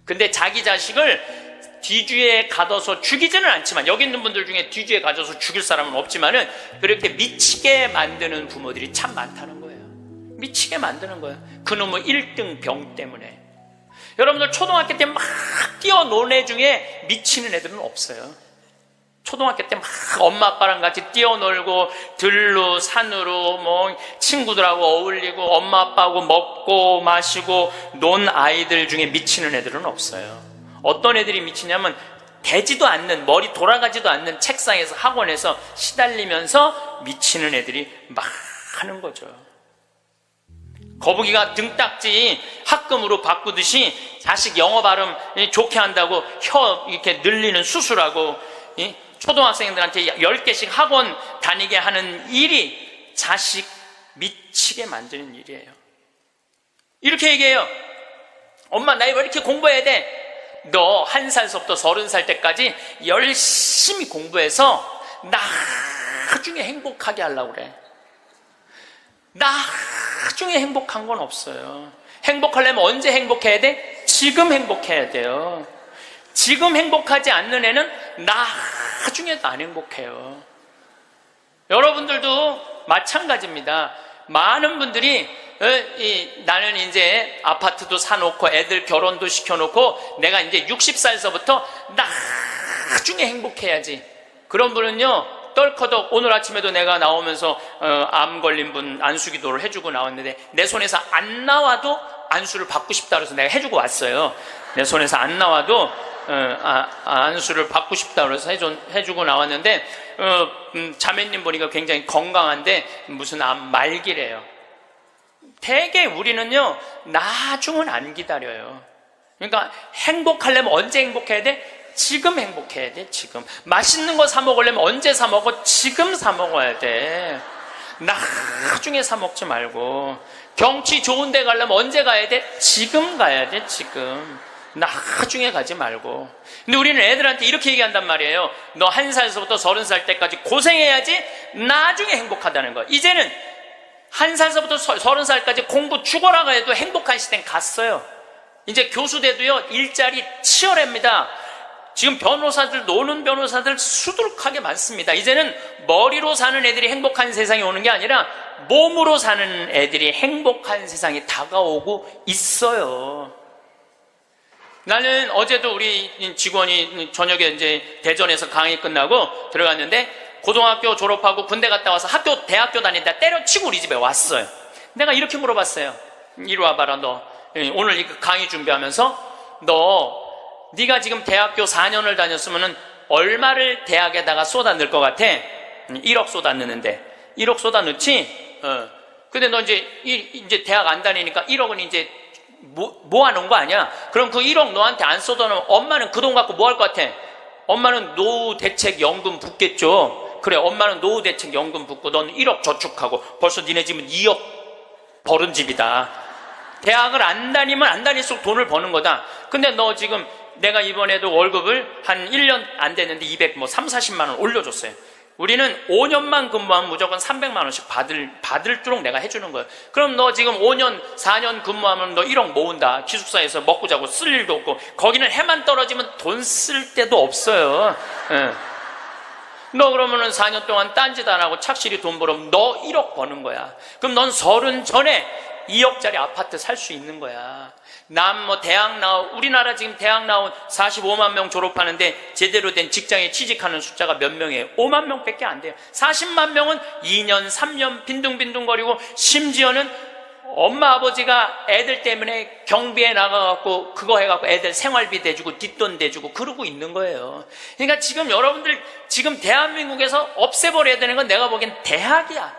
근데 자기 자식을 뒤주에 가둬서 죽이지는 않지만, 여기 있는 분들 중에 뒤주에 가둬서 죽일 사람은 없지만은 그렇게 미치게 만드는 부모들이 참 많다는 거예요. 미치게 만드는 거예요. 그놈의 1등 병 때문에. 여러분들 초등학교 때 막 뛰어노는 애 중에 미치는 애들은 없어요. 초등학교 때 막 엄마 아빠랑 같이 뛰어놀고 들로 산으로 친구들하고 어울리고 엄마 아빠하고 먹고 마시고 논 아이들 중에 미치는 애들은 없어요. 어떤 애들이 미치냐면 되지도 않는, 머리 돌아가지도 않는 책상에서 학원에서 시달리면서 미치는 애들이 막 하는 거죠. 거북이가 등딱지 합금으로 바꾸듯이 자식 영어 발음 좋게 한다고 혀 이렇게 늘리는 수술하고 초등학생들한테 10개씩 학원 다니게 하는 일이 자식 미치게 만드는 일이에요. 이렇게 얘기해요. 엄마, 나 왜 이렇게 공부해야 돼? 너 1살서부터 30살 때까지 열심히 공부해서 나중에 행복하게 하려고 그래. 나중에 행복한 건 없어요. 행복하려면 언제 행복해야 돼? 지금 행복해야 돼요. 지금 행복하지 않는 애는 나중에도 안 행복해요. 여러분들도 마찬가지입니다. 많은 분들이 나는 이제 아파트도 사놓고 애들 결혼도 시켜놓고 내가 이제 60살서부터 나중에 행복해야지. 그런 분은요, 떨커덕 오늘 아침에도 내가 나오면서 암 걸린 분 안수기도를 해주고 나왔는데 내 손에서 안 나와도 안수를 받고 싶다 그래서 내가 해주고 왔어요. 내 손에서 안 나와도 안수를 받고 싶다 그래서 해주고 나왔는데 자매님 보니까 굉장히 건강한데 무슨 암 말기래요. 대개 우리는요, 나중은 안 기다려요. 그러니까 행복하려면 언제 행복해야 돼? 지금 행복해야 돼. 지금 맛있는 거 사 먹으려면 언제 사 먹어? 지금 사 먹어야 돼. 나중에 사 먹지 말고. 경치 좋은 데 가려면 언제 가야 돼? 지금 가야 돼. 지금. 나중에 가지 말고. 근데 우리는 애들한테 이렇게 얘기한단 말이에요. 너 1살서부터 30살 때까지 고생해야지 나중에 행복하다는 거. 이제는 1살서부터 30살까지 공부 죽어라 해도 행복한 시대는 갔어요. 이제 교수 돼도요, 일자리 치열합니다. 지금 변호사들, 노는 변호사들 수두룩하게 많습니다. 이제는 머리로 사는 애들이 행복한 세상이 오는 게 아니라 몸으로 사는 애들이 행복한 세상이 다가오고 있어요. 나는 어제도 우리 직원이 저녁에 이제 대전에서 강의 끝나고 들어갔는데 고등학교 졸업하고 군대 갔다 와서 대학교 다니다 때려치고 우리 집에 왔어요. 내가 이렇게 물어봤어요. 이리 와봐라, 너. 오늘 이 강의 준비하면서 네가 지금 대학교 4년을 다녔으면 얼마를 대학에다가 쏟아 넣을 것 같아? 1억 쏟아 넣는데. 1억 쏟아 넣지? 근데 너 이제 대학 안 다니니까 1억은 이제 모아놓은 거 아니야? 그럼 그 1억 너한테 안 쏟아 놓으면 엄마는 그 돈 갖고 뭐 할 것 같아? 엄마는 노후대책연금 붓겠죠? 그래, 엄마는 노후대책연금 붓고 넌 1억 저축하고 벌써 니네 집은 2억 벌은 집이다. 대학을 안 다니면 안 다닐수록 돈을 버는 거다. 근데 너 지금 내가 이번에도 월급을 한 1년 안 됐는데 30, 40만 원 올려줬어요. 우리는 5년만 근무하면 무조건 300만 원씩 받을도록 내가 해주는 거예요. 그럼 너 지금 5년, 4년 근무하면 너 1억 모은다. 기숙사에서 먹고 자고 쓸 일도 없고, 거기는 해만 떨어지면 돈 쓸 데도 없어요. 너 그러면은 4년 동안 딴짓 안 하고 착실히 돈 벌으면 너 1억 버는 거야. 그럼 넌 30 전에 2억짜리 아파트 살 수 있는 거야. 우리나라 지금 대학 나온 45만 명 졸업하는데 제대로 된 직장에 취직하는 숫자가 몇 명이에요? 5만 명밖에 안 돼요. 40만 명은 2년, 3년 빈둥빈둥거리고, 심지어는 엄마 아버지가 애들 때문에 경비에 나가갖고 그거 해갖고 애들 생활비 대주고 뒷돈 대주고 그러고 있는 거예요. 그러니까 지금 여러분들 지금 대한민국에서 없애버려야 되는 건 내가 보기엔 대학이야.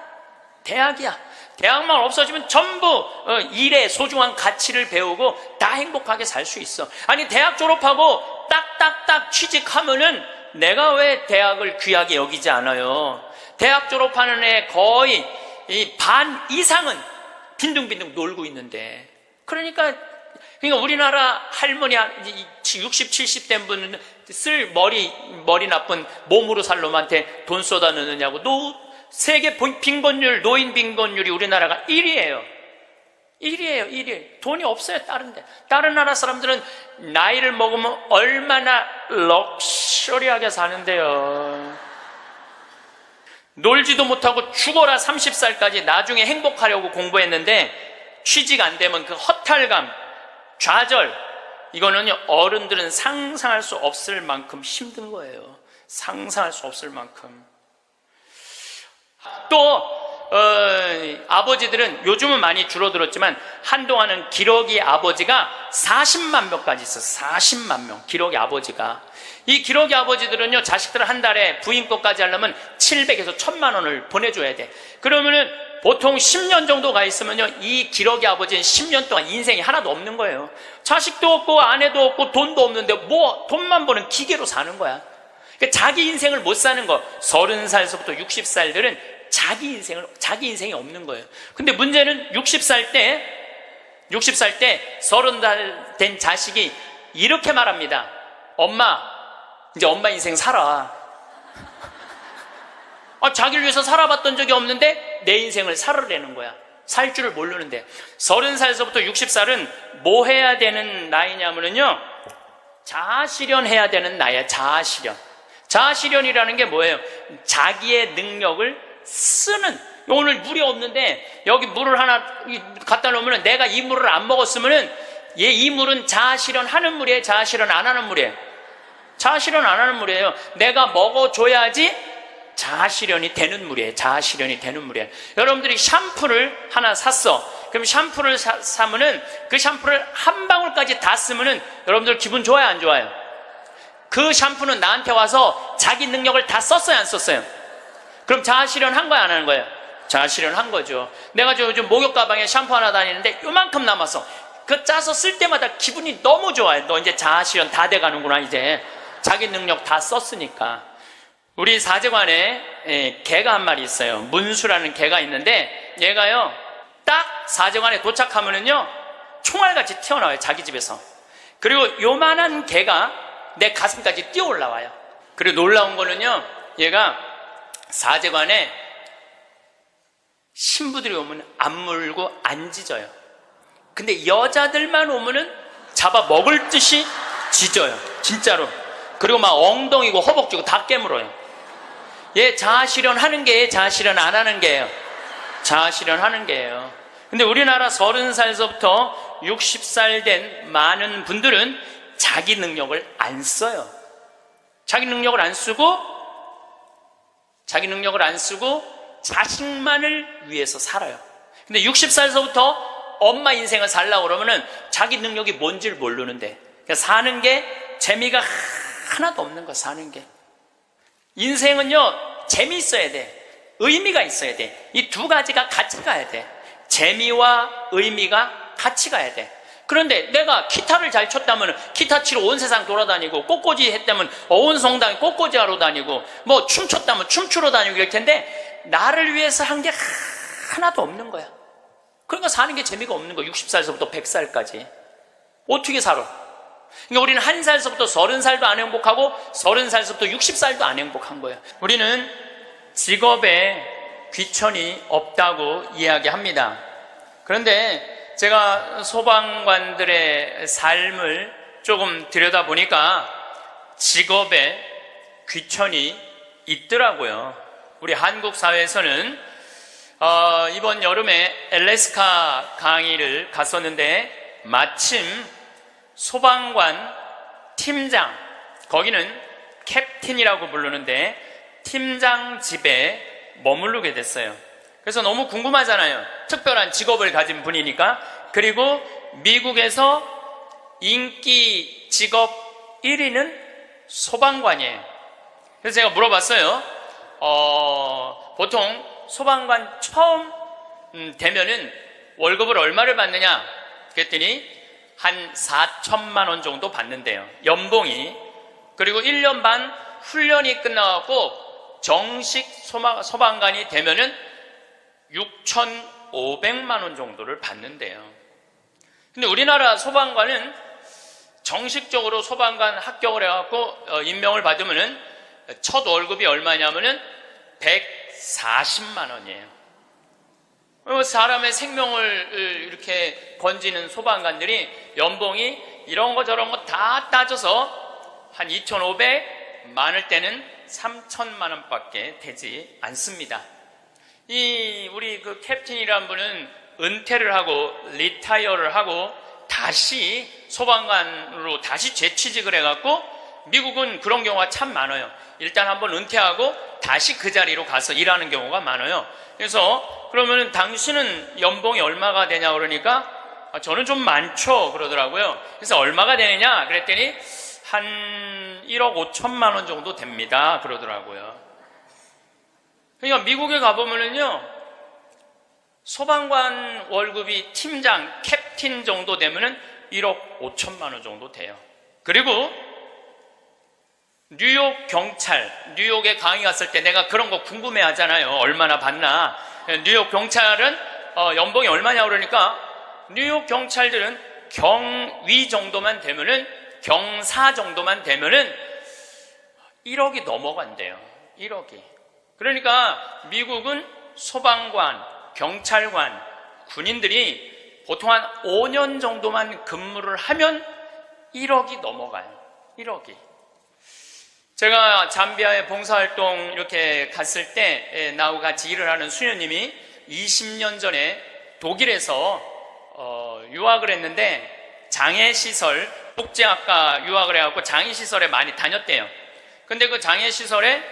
대학만 없어지면 전부 일의 소중한 가치를 배우고 다 행복하게 살 수 있어. 아니, 대학 졸업하고 딱딱딱 취직하면은 내가 왜 대학을 귀하게 여기지 않아요? 대학 졸업하는 애 거의 반 이상은 빈둥빈둥 놀고 있는데. 그러니까 우리나라 할머니 60, 70 된 분은 쓸 머리 나쁜 몸으로 살 놈한테 돈 쏟아 넣느냐고. 세계 빈곤율, 노인 빈곤율이 우리나라가 1위예요. 1위. 돈이 없어요, 다른 나라 사람들은 나이를 먹으면 얼마나 럭셔리하게 사는데요. 놀지도 못하고 죽어라 30살까지 나중에 행복하려고 공부했는데 취직 안 되면 그 허탈감, 좌절, 이거는요, 어른들은 상상할 수 없을 만큼 힘든 거예요. 상상할 수 없을 만큼. 또 아버지들은 요즘은 많이 줄어들었지만 한동안은 기러기 아버지가 40만 명까지 있었어요. 40만 명 기러기 아버지가. 이 기러기 아버지들은요, 자식들 한 달에 부인권까지 하려면 700에서 1000만 원을 보내줘야 돼. 그러면은 보통 10년 정도 가 있으면요, 이 기러기 아버지는 10년 동안 인생이 하나도 없는 거예요. 자식도 없고 아내도 없고 돈도 없는데 돈만 버는 기계로 사는 거야. 그러니까 자기 인생을 못 사는 거. 30살서부터 60살들은 자기 인생이 없는 거예요. 근데 문제는 60살 때 60살 때 30살 된 자식이 이렇게 말합니다. 엄마, 이제 엄마 인생 살아. 자기를 위해서 살아봤던 적이 없는데 내 인생을 살으려는 거야. 살 줄을 모르는데. 30살에서부터 60살은 뭐 해야 되는 나이냐면요, 자아실현해야 되는 나이야. 자아실현. 자아실현이라는 게 뭐예요? 자기의 능력을 쓰는. 오늘 물이 없는데 여기 물을 하나 갖다 놓으면 내가 이 물을 안 먹었으면은 이 물은 자아실현하는 물이에요? 자아실현 안 하는 물이에요? 자아실현 안 하는 물이에요. 내가 먹어줘야지 자아실현이 되는 물이에요. 자아실현이 되는 물이에요. 여러분들이 샴푸를 하나 샀어. 그럼 샴푸를 사면은 그 샴푸를 한 방울까지 다 쓰면은 여러분들 기분 좋아요, 안 좋아요? 그 샴푸는 나한테 와서 자기 능력을 다 썼어요, 안 썼어요? 그럼 자아실현 한 거야, 안 하는 거예요? 자아실현 한 거죠. 내가 요즘 목욕 가방에 샴푸 하나 다니는데 요만큼 남았어. 그 짜서 쓸 때마다 기분이 너무 좋아요. 너 이제 자아실현 다 돼가는구나. 이제 자기 능력 다 썼으니까. 우리 사제관에 개가 한 마리 있어요. 문수라는 개가 있는데 얘가요, 딱 사제관에 도착하면은요 총알같이 튀어나와요, 자기 집에서. 그리고 요만한 개가 내 가슴까지 뛰어 올라와요. 그리고 놀라운 거는요, 얘가 사제관에 신부들이 오면 안 물고 안 짖어요. 근데 여자들만 오면은 잡아 먹을 듯이 짖어요, 진짜로. 그리고 막 엉덩이고 허벅지고 다 깨물어요. 얘 자아실현 하는 게예요, 자아실현 안 하는 게예요? 자아실현 하는 게예요. 근데 우리나라 30살서부터 60살 된 많은 분들은 자기 능력을 안 써요. 자기 능력을 안 쓰고 자식만을 위해서 살아요. 근데 60살서부터 엄마 인생을 살려고 그러면은 자기 능력이 뭔지를 모르는데, 그러니까 사는 게 재미가 하나도 없는 거. 사는 게. 인생은요, 재미있어야 돼. 의미가 있어야 돼. 이 두 가지가 같이 가야 돼. 재미와 의미가 같이 가야 돼. 그런데 내가 기타를 잘 쳤다면 기타 치러 온 세상 돌아다니고, 꽃꽂이 했다면 온 성당에 꽃꽂이 하러 다니고, 뭐 춤췄다면 춤추러 다니고 이럴 텐데 나를 위해서 한 게 하나도 없는 거야. 그러니까 사는 게 재미가 없는 거야. 60살서부터 100살까지 어떻게 살아? 그러니까 우리는 1살서부터 30살도 안 행복하고 30살서부터 60살도 안 행복한 거예요. 우리는 직업에 귀천이 없다고 이야기합니다. 그런데 제가 소방관들의 삶을 조금 들여다보니까 직업에 귀천이 있더라고요. 우리 한국 사회에서는 이번 여름에 엘래스카 강의를 갔었는데 마침 소방관 팀장, 거기는 캡틴이라고 부르는데 팀장 집에 머무르게 됐어요. 그래서 너무 궁금하잖아요. 특별한 직업을 가진 분이니까. 그리고 미국에서 인기 직업 1위는 소방관이에요. 그래서 제가 물어봤어요. 보통 소방관 처음 되면은 월급을 얼마를 받느냐? 그랬더니 한 4천만 원 정도 받는데요, 연봉이. 그리고 1년 반 훈련이 끝나고 정식 소방관이 되면은 6,500만 원 정도를 받는데요. 근데 우리나라 소방관은 정식적으로 소방관 합격을 해갖고 임명을 받으면은 첫 월급이 얼마냐면은 140만 원이에요. 사람의 생명을 이렇게 건지는 소방관들이 연봉이 이런 거 저런 거 다 따져서 한 2,500, 많을 때는 3천만 원밖에 되지 않습니다. 우리 그 캡틴이라는 분은 은퇴를 하고 리타이어를 하고 다시 소방관으로 다시 재취직을 해갖고, 미국은 그런 경우가 참 많아요. 일단 한번 은퇴하고 다시 그 자리로 가서 일하는 경우가 많아요. 그래서 그러면은 당신은 연봉이 얼마가 되냐 그러니까 저는 좀 많죠 그러더라고요. 그래서 얼마가 되느냐 그랬더니 한 1억 5천만 원 정도 됩니다 그러더라고요. 그러니까 미국에 가보면은요, 소방관 월급이 팀장, 캡틴 정도 되면은 1억 5천만 원 정도 돼요. 그리고 뉴욕 경찰, 뉴욕에 강의 갔을 때 내가 그런 거 궁금해 하잖아요. 얼마나 받나. 뉴욕 경찰은 연봉이 얼마냐 그러니까 뉴욕 경찰들은 경위 정도만 되면은, 경사 정도만 되면은 1억이 넘어간대요. 1억이. 그러니까 미국은 소방관, 경찰관, 군인들이 보통 한 5년 정도만 근무를 하면 1억이 넘어가요. 1억이. 제가 잠비아에 봉사활동 이렇게 갔을 때 나하고 같이 일을 하는 수녀님이 20년 전에 독일에서 유학을 했는데 장애시설, 복지학과 유학을 해갖고 장애시설에 많이 다녔대요. 근데 그 장애시설에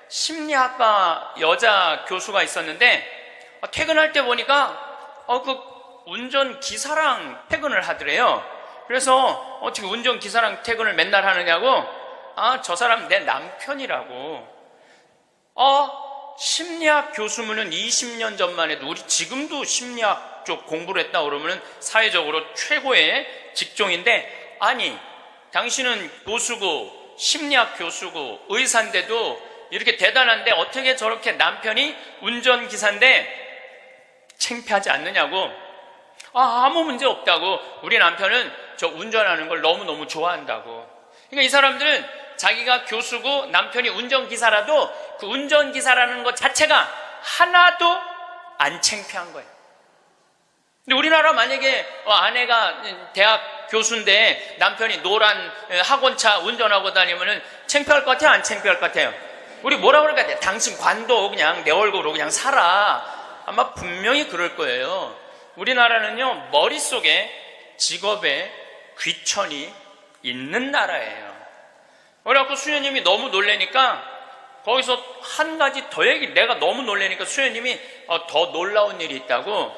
심리학과 여자 교수가 있었는데 퇴근할 때 보니까 그 운전기사랑 퇴근을 하더래요. 그래서 어떻게 운전기사랑 퇴근을 맨날 하느냐고, 저 사람 내 남편이라고. 심리학 교수면은 20년 전만 해도, 우리 지금도 심리학 쪽 공부를 했다 그러면은 사회적으로 최고의 직종인데, 아니, 당신은 교수고, 심리학 교수고, 의사인데도 이렇게 대단한데 어떻게 저렇게 남편이 운전기사인데 창피하지 않느냐고. 아무 문제 없다고. 우리 남편은 저 운전하는 걸 너무너무 좋아한다고. 그러니까 이 사람들은 자기가 교수고 남편이 운전기사라도 그 운전기사라는 것 자체가 하나도 안 창피한 거예요. 근데 우리나라 만약에 아내가 대학 교수인데 남편이 노란 학원차 운전하고 다니면은 창피할 것 같아요? 안 창피할 것 같아요? 우리 뭐라 그럴 것 같아요? 당신 관도 그냥 내 월급으로 그냥 살아. 아마 분명히 그럴 거예요. 우리나라는요, 머릿속에 직업에 귀천이 있는 나라예요. 그래갖고 수녀님이 너무 놀래니까 거기서 한 가지 더 내가 너무 놀래니까 수녀님이 더 놀라운 일이 있다고,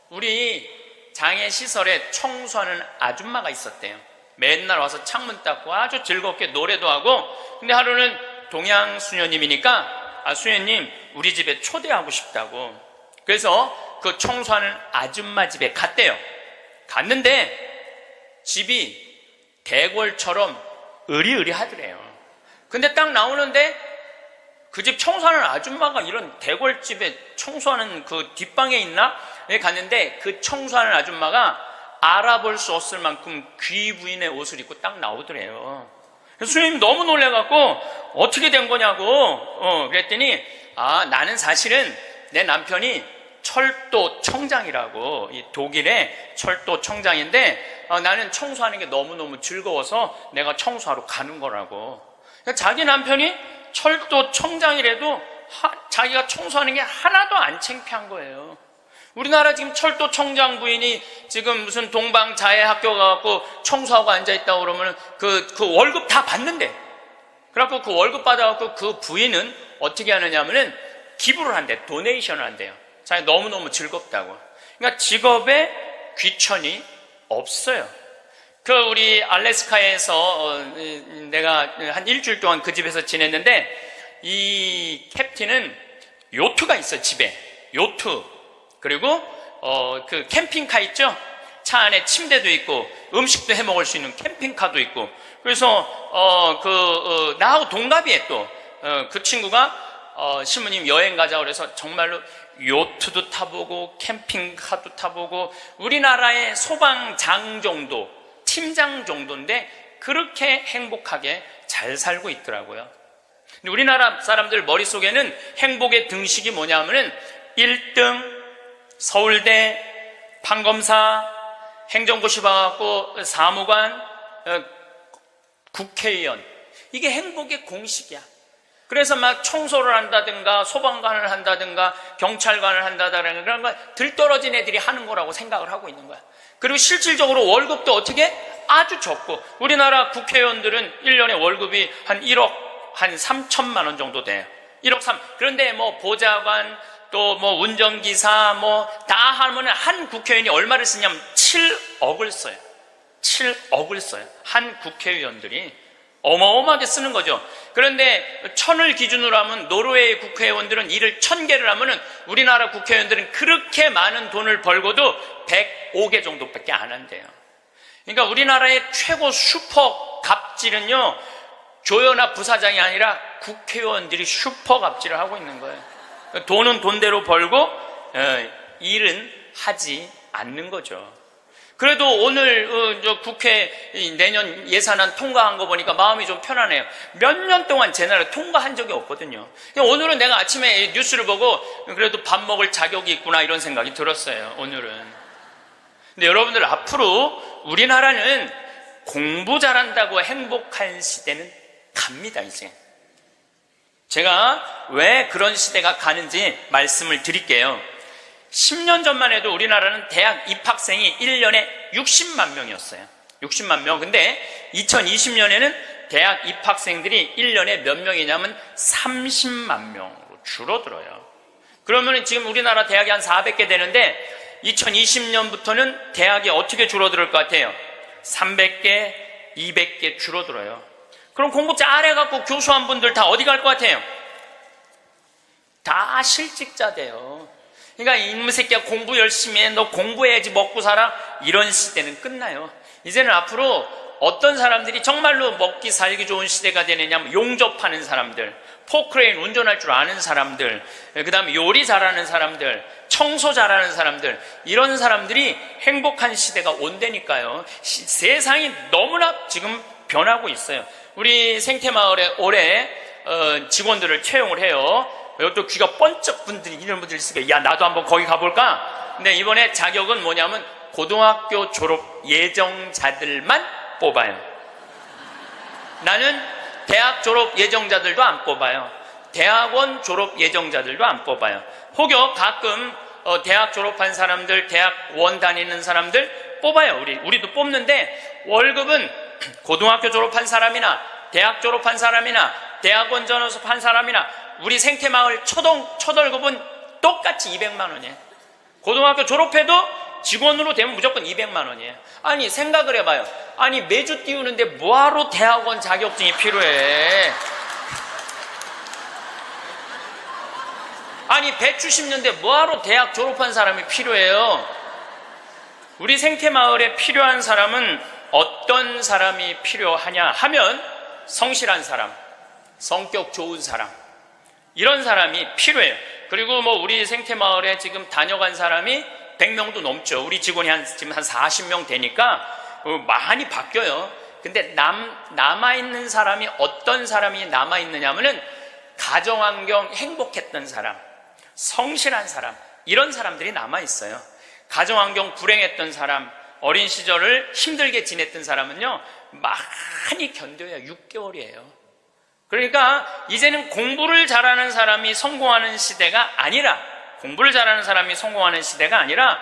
우리 장애시설에 청소하는 아줌마가 있었대요. 맨날 와서 창문 닦고 아주 즐겁게 노래도 하고. 근데 하루는 동양 수녀님이니까 수녀님 우리 집에 초대하고 싶다고. 그래서 그 청소하는 아줌마 집에 갔대요. 갔는데 집이 대궐처럼 으리으리하더래요. 근데 딱 나오는데 그 집 청소하는 아줌마가 이런 대궐집에 청소하는 그 뒷방에 있나? 갔는데 그 청소하는 아줌마가 알아볼 수 없을 만큼 귀부인의 옷을 입고 딱 나오더래요. 그래서 수녀님 너무 놀래갖고 어떻게 된 거냐고 그랬더니 나는 사실은 내 남편이 철도 청장이라고, 이 독일의 철도 청장인데 나는 청소하는 게 너무너무 즐거워서 내가 청소하러 가는 거라고. 그러니까 자기 남편이 철도 청장이라도 자기가 청소하는 게 하나도 안 창피한 거예요. 우리나라 지금 철도 청장 부인이 지금 무슨 동방자애 학교 가갖고 청소하고 앉아있다고 그러면 그 월급 다 받는데, 그래갖고 그 월급 받아갖고 그 부인은 어떻게 하느냐면은 기부를 한대, 도네이션을 한대요. 자기 너무너무 즐겁다고. 그러니까 직업에 귀천이 없어요. 우리 알래스카에서 내가 한 일주일 동안 그 집에서 지냈는데, 이 캡틴은 요트가 있어, 집에. 요트. 그리고 그 캠핑카 있죠? 차 안에 침대도 있고 음식도 해 먹을 수 있는 캠핑카도 있고. 그래서 나하고 동갑이에 또 그 친구가 신부님 여행 가자 그래서 정말로 요트도 타보고 캠핑카도 타보고, 우리나라의 소방장 정도, 팀장 정도인데 그렇게 행복하게 잘 살고 있더라고요. 근데 우리나라 사람들 머릿속에는 행복의 등식이 뭐냐면은 1등 서울대, 판검사, 행정고시 봐갖고 사무관, 국회의원, 이게 행복의 공식이야. 그래서 막 청소를 한다든가 소방관을 한다든가 경찰관을 한다든가 그런 거 들떨어진 애들이 하는 거라고 생각을 하고 있는 거야. 그리고 실질적으로 월급도 어떻게? 아주 적고, 우리나라 국회의원들은 1년에 월급이 한 1억 한 3천만 원 정도 돼요. 1억 3. 그런데 뭐 보좌관, 또 뭐 운전기사 뭐 다 하면 한 국회의원이 얼마를 쓰냐면 7억을 써요. 7억을 써요. 한 국회의원들이 어마어마하게 쓰는 거죠. 그런데 1000을 기준으로 하면 노르웨이 국회의원들은 일을 1000개를 하면은 우리나라 국회의원들은 그렇게 많은 돈을 벌고도 105개 정도밖에 안 한대요. 그러니까 우리나라의 최고 슈퍼 갑질은요, 조연아 부사장이 아니라 국회의원들이 슈퍼 갑질을 하고 있는 거예요. 돈은 돈대로 벌고 일은 하지 않는 거죠. 그래도 오늘 국회 내년 예산안 통과한 거 보니까 마음이 좀 편하네요. 몇 년 동안 제 나라 통과한 적이 없거든요. 오늘은 내가 아침에 뉴스를 보고 그래도 밥 먹을 자격이 있구나 이런 생각이 들었어요. 오늘은. 근데 여러분들, 앞으로 우리나라는 공부 잘한다고 행복한 시대는 갑니다. 이제 제가 왜 그런 시대가 가는지 말씀을 드릴게요. 10년 전만 해도 우리나라는 대학 입학생이 1년에 60만 명이었어요. 60만 명. 근데 2020년에는 대학 입학생들이 1년에 몇 명이냐면 30만 명으로 줄어들어요. 그러면 지금 우리나라 대학이 한 400개 되는데 2020년부터는 대학이 어떻게 줄어들 것 같아요? 300개, 200개 줄어들어요. 그럼 공부 잘해갖고 교수한 분들 다 어디 갈 것 같아요? 다 실직자 돼요. 그러니까 이놈의 새끼야, 공부 열심히 해, 너 공부해야지 먹고 살아, 이런 시대는 끝나요. 이제는 앞으로 어떤 사람들이 정말로 먹기 살기 좋은 시대가 되느냐면 용접하는 사람들, 포크레인 운전할 줄 아는 사람들, 그 다음에 요리 잘하는 사람들, 청소 잘하는 사람들, 이런 사람들이 행복한 시대가 온다니까요. 세상이 너무나 지금 변하고 있어요. 우리 생태마을에 올해 직원들을 채용을 해요. 또 귀가 번쩍 분들이 이런 분들이 있으니까 야, 나도 한번 거기 가볼까? 근데 이번에 자격은 뭐냐면 고등학교 졸업 예정자들만 뽑아요. 나는 대학 졸업 예정자들도 안 뽑아요. 대학원 졸업 예정자들도 안 뽑아요. 혹여 가끔 대학 졸업한 사람들, 대학원 다니는 사람들 뽑아요. 우리도 뽑는데 월급은 고등학교 졸업한 사람이나 대학 졸업한 사람이나 대학원 졸업한 사람이나 우리 생태마을 첫 월급은 똑같이 200만 원이에요. 고등학교 졸업해도 직원으로 되면 무조건 200만 원이에요. 아니, 생각을 해봐요. 아니, 매주 띄우는데 뭐하러 대학원 자격증이 필요해? 아니, 배추 심는데 뭐하러 대학 졸업한 사람이 필요해요? 우리 생태마을에 필요한 사람은 어떤 사람이 필요하냐 하면 성실한 사람, 성격 좋은 사람, 이런 사람이 필요해요. 그리고 우리 생태마을에 지금 다녀간 사람이 100명도 넘죠. 우리 직원이 지금 한 40명 되니까 많이 바뀌어요. 근데 남아있는 사람이 어떤 사람이 남아있느냐 하면은 가정환경 행복했던 사람, 성실한 사람, 이런 사람들이 남아있어요. 가정환경 불행했던 사람, 어린 시절을 힘들게 지냈던 사람은요, 많이 견뎌야 6개월이에요. 그러니까 이제는 공부를 잘하는 사람이 성공하는 시대가 아니라, 공부를 잘하는 사람이 성공하는 시대가 아니라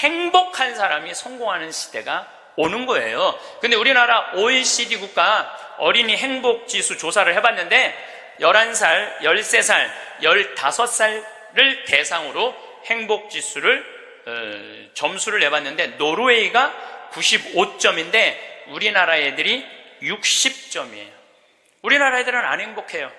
행복한 사람이 성공하는 시대가 오는 거예요. 근데 우리나라 OECD 국가 어린이 행복지수 조사를 해봤는데 11살, 13살, 15살을 대상으로 행복지수를 점수를 내봤는데 노르웨이가 95점인데 우리나라 애들이 60점이에요. 우리나라 애들은 안 행복해요.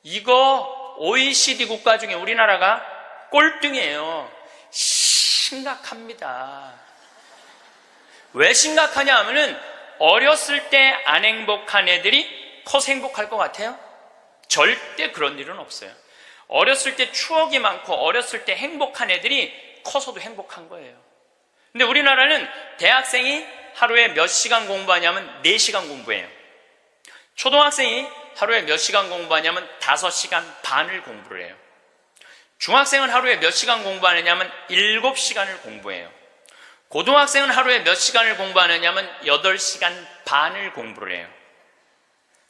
이거 OECD 국가 중에 우리나라가 꼴등이에요. 심각합니다. 왜 심각하냐 하면은 어렸을 때 안 행복한 애들이 커서 행복할 것 같아요? 절대 그런 일은 없어요. 어렸을 때 추억이 많고 어렸을 때 행복한 애들이 커서도 행복한 거예요. 근데 우리나라는 대학생이 하루에 몇 시간 공부하냐면 4시간 공부해요. 초등학생이 하루에 몇 시간 공부하냐면 5시간 반을 공부를 해요. 중학생은 하루에 몇 시간 공부하느냐면 7시간을 공부해요. 고등학생은 하루에 몇 시간을 공부하느냐면 8시간 반을 공부를 해요.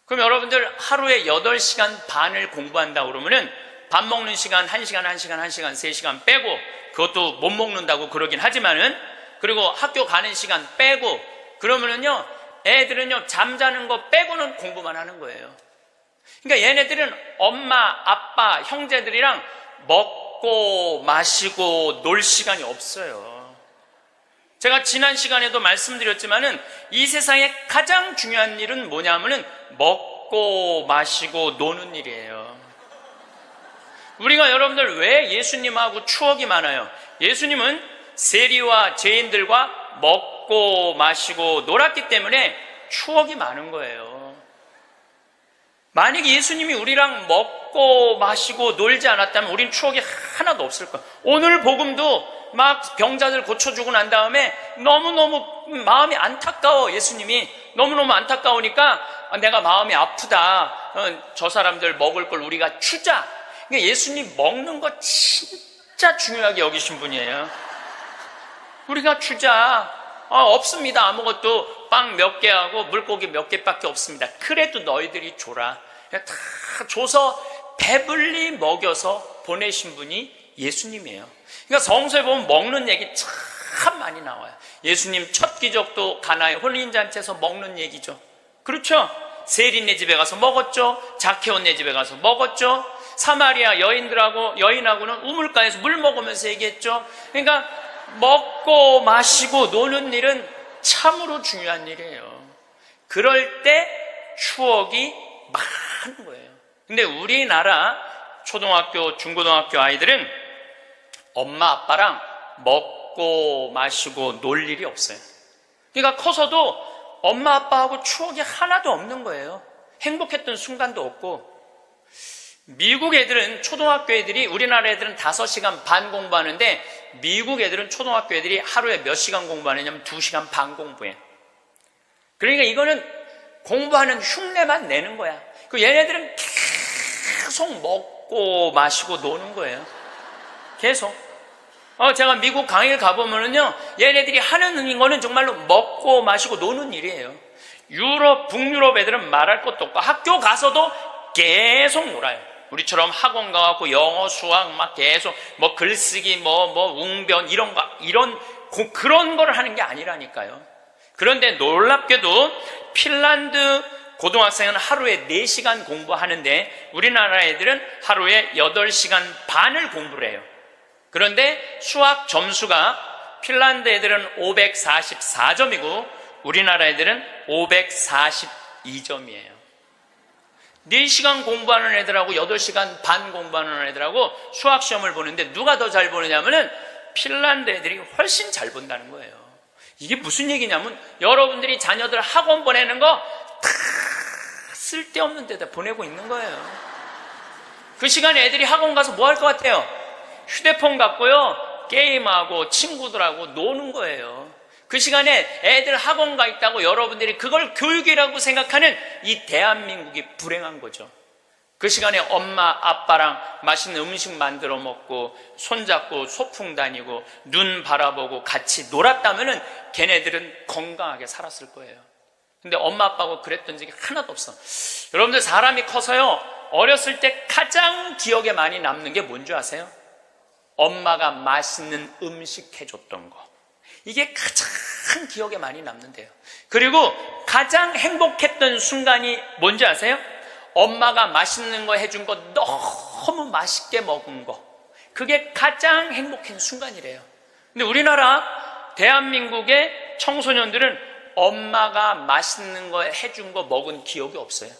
그럼 여러분들 하루에 8시간 반을 공부한다고 그러면은 밥 먹는 시간 1시간, 1시간, 1시간, 3시간 빼고, 그것도 못 먹는다고 그러긴 하지만은, 그리고 학교 가는 시간 빼고, 그러면은요, 애들은요, 잠자는 거 빼고는 공부만 하는 거예요. 그러니까 얘네들은 엄마, 아빠, 형제들이랑 먹고 마시고 놀 시간이 없어요. 제가 지난 시간에도 말씀드렸지만은 이 세상에 가장 중요한 일은 뭐냐면은 먹고 마시고 노는 일이에요. 우리가 여러분들 왜 예수님하고 추억이 많아요? 예수님은 세리와 죄인들과 먹고 마시고 놀았기 때문에 추억이 많은 거예요. 만약에 예수님이 우리랑 먹고 마시고 놀지 않았다면 우린 추억이 하나도 없을 거예요. 오늘 복음도 막 병자들 고쳐주고 난 다음에 너무너무 마음이 안타까워. 예수님이 너무너무 안타까우니까 내가 마음이 아프다. 저 사람들 먹을 걸 우리가 주자. 그러니까 예수님 먹는 거 진짜 중요하게 여기신 분이에요. 우리가 주자. 없습니다. 아무것도 빵 몇 개하고 물고기 몇 개밖에 없습니다. 그래도 너희들이 줘라. 다 줘서 배불리 먹여서 보내신 분이 예수님이에요. 그러니까 성서에 보면 먹는 얘기 참 많이 나와요. 예수님 첫 기적도 가나의 혼인잔치에서 먹는 얘기죠. 그렇죠? 세린네 집에 가서 먹었죠. 자케온네 집에 가서 먹었죠. 사마리아 여인하고는 우물가에서 물 먹으면서 얘기했죠. 그러니까 먹고 마시고 노는 일은 참으로 중요한 일이에요. 그럴 때 추억이 많은 거예요. 근데 우리나라 초등학교, 중고등학교 아이들은 엄마 아빠랑 먹고 마시고 놀 일이 없어요. 그러니까 커서도 엄마 아빠하고 추억이 하나도 없는 거예요. 행복했던 순간도 없고. 미국 애들은, 초등학교 애들이, 우리나라 애들은 5시간 반 공부하는데 미국 애들은 초등학교 애들이 하루에 몇 시간 공부하느냐면 2시간 반 공부해. 그러니까 이거는 공부하는 흉내만 내는 거야. 그 얘네들은 계속 먹고 마시고 노는 거예요. 계속. 제가 미국 강의를 가보면은요, 얘네들이 하는 거는 정말로 먹고 마시고 노는 일이에요. 유럽, 북유럽 애들은 말할 것도 없고 학교 가서도 계속 놀아요. 우리처럼 학원 가갖고 영어, 수학 막 계속 뭐 글쓰기, 웅변 그런 걸 하는 게 아니라니까요. 그런데 놀랍게도 핀란드 고등학생은 하루에 4시간 공부하는데 우리나라 애들은 하루에 8시간 반을 공부를 해요. 그런데 수학 점수가 핀란드 애들은 544점이고 우리나라 애들은 542점이에요. 4시간 공부하는 애들하고 8시간 반 공부하는 애들하고 수학 시험을 보는데 누가 더 잘 보느냐면은 핀란드 애들이 훨씬 잘 본다는 거예요. 이게 무슨 얘기냐면 여러분들이 자녀들 학원 보내는 거 다 쓸데없는 데다 보내고 있는 거예요. 그 시간에 애들이 학원 가서 뭐 할 것 같아요? 휴대폰 갖고요, 게임하고 친구들하고 노는 거예요. 그 시간에 애들 학원 가 있다고 여러분들이 그걸 교육이라고 생각하는 이 대한민국이 불행한 거죠. 그 시간에 엄마 아빠랑 맛있는 음식 만들어 먹고 손잡고 소풍 다니고 눈 바라보고 같이 놀았다면은 걔네들은 건강하게 살았을 거예요. 근데 엄마 아빠하고 그랬던 적이 하나도 없어. 여러분들 사람이 커서요, 어렸을 때 가장 기억에 많이 남는 게 뭔지 아세요? 엄마가 맛있는 음식 해줬던 거. 이게 가장 기억에 많이 남는데요. 그리고 가장 행복했던 순간이 뭔지 아세요? 엄마가 맛있는 거 해준 거 너무 맛있게 먹은 거. 그게 가장 행복한 순간이래요. 근데 우리나라 대한민국의 청소년들은 엄마가 맛있는 거 해준 거 먹은 기억이 없어요.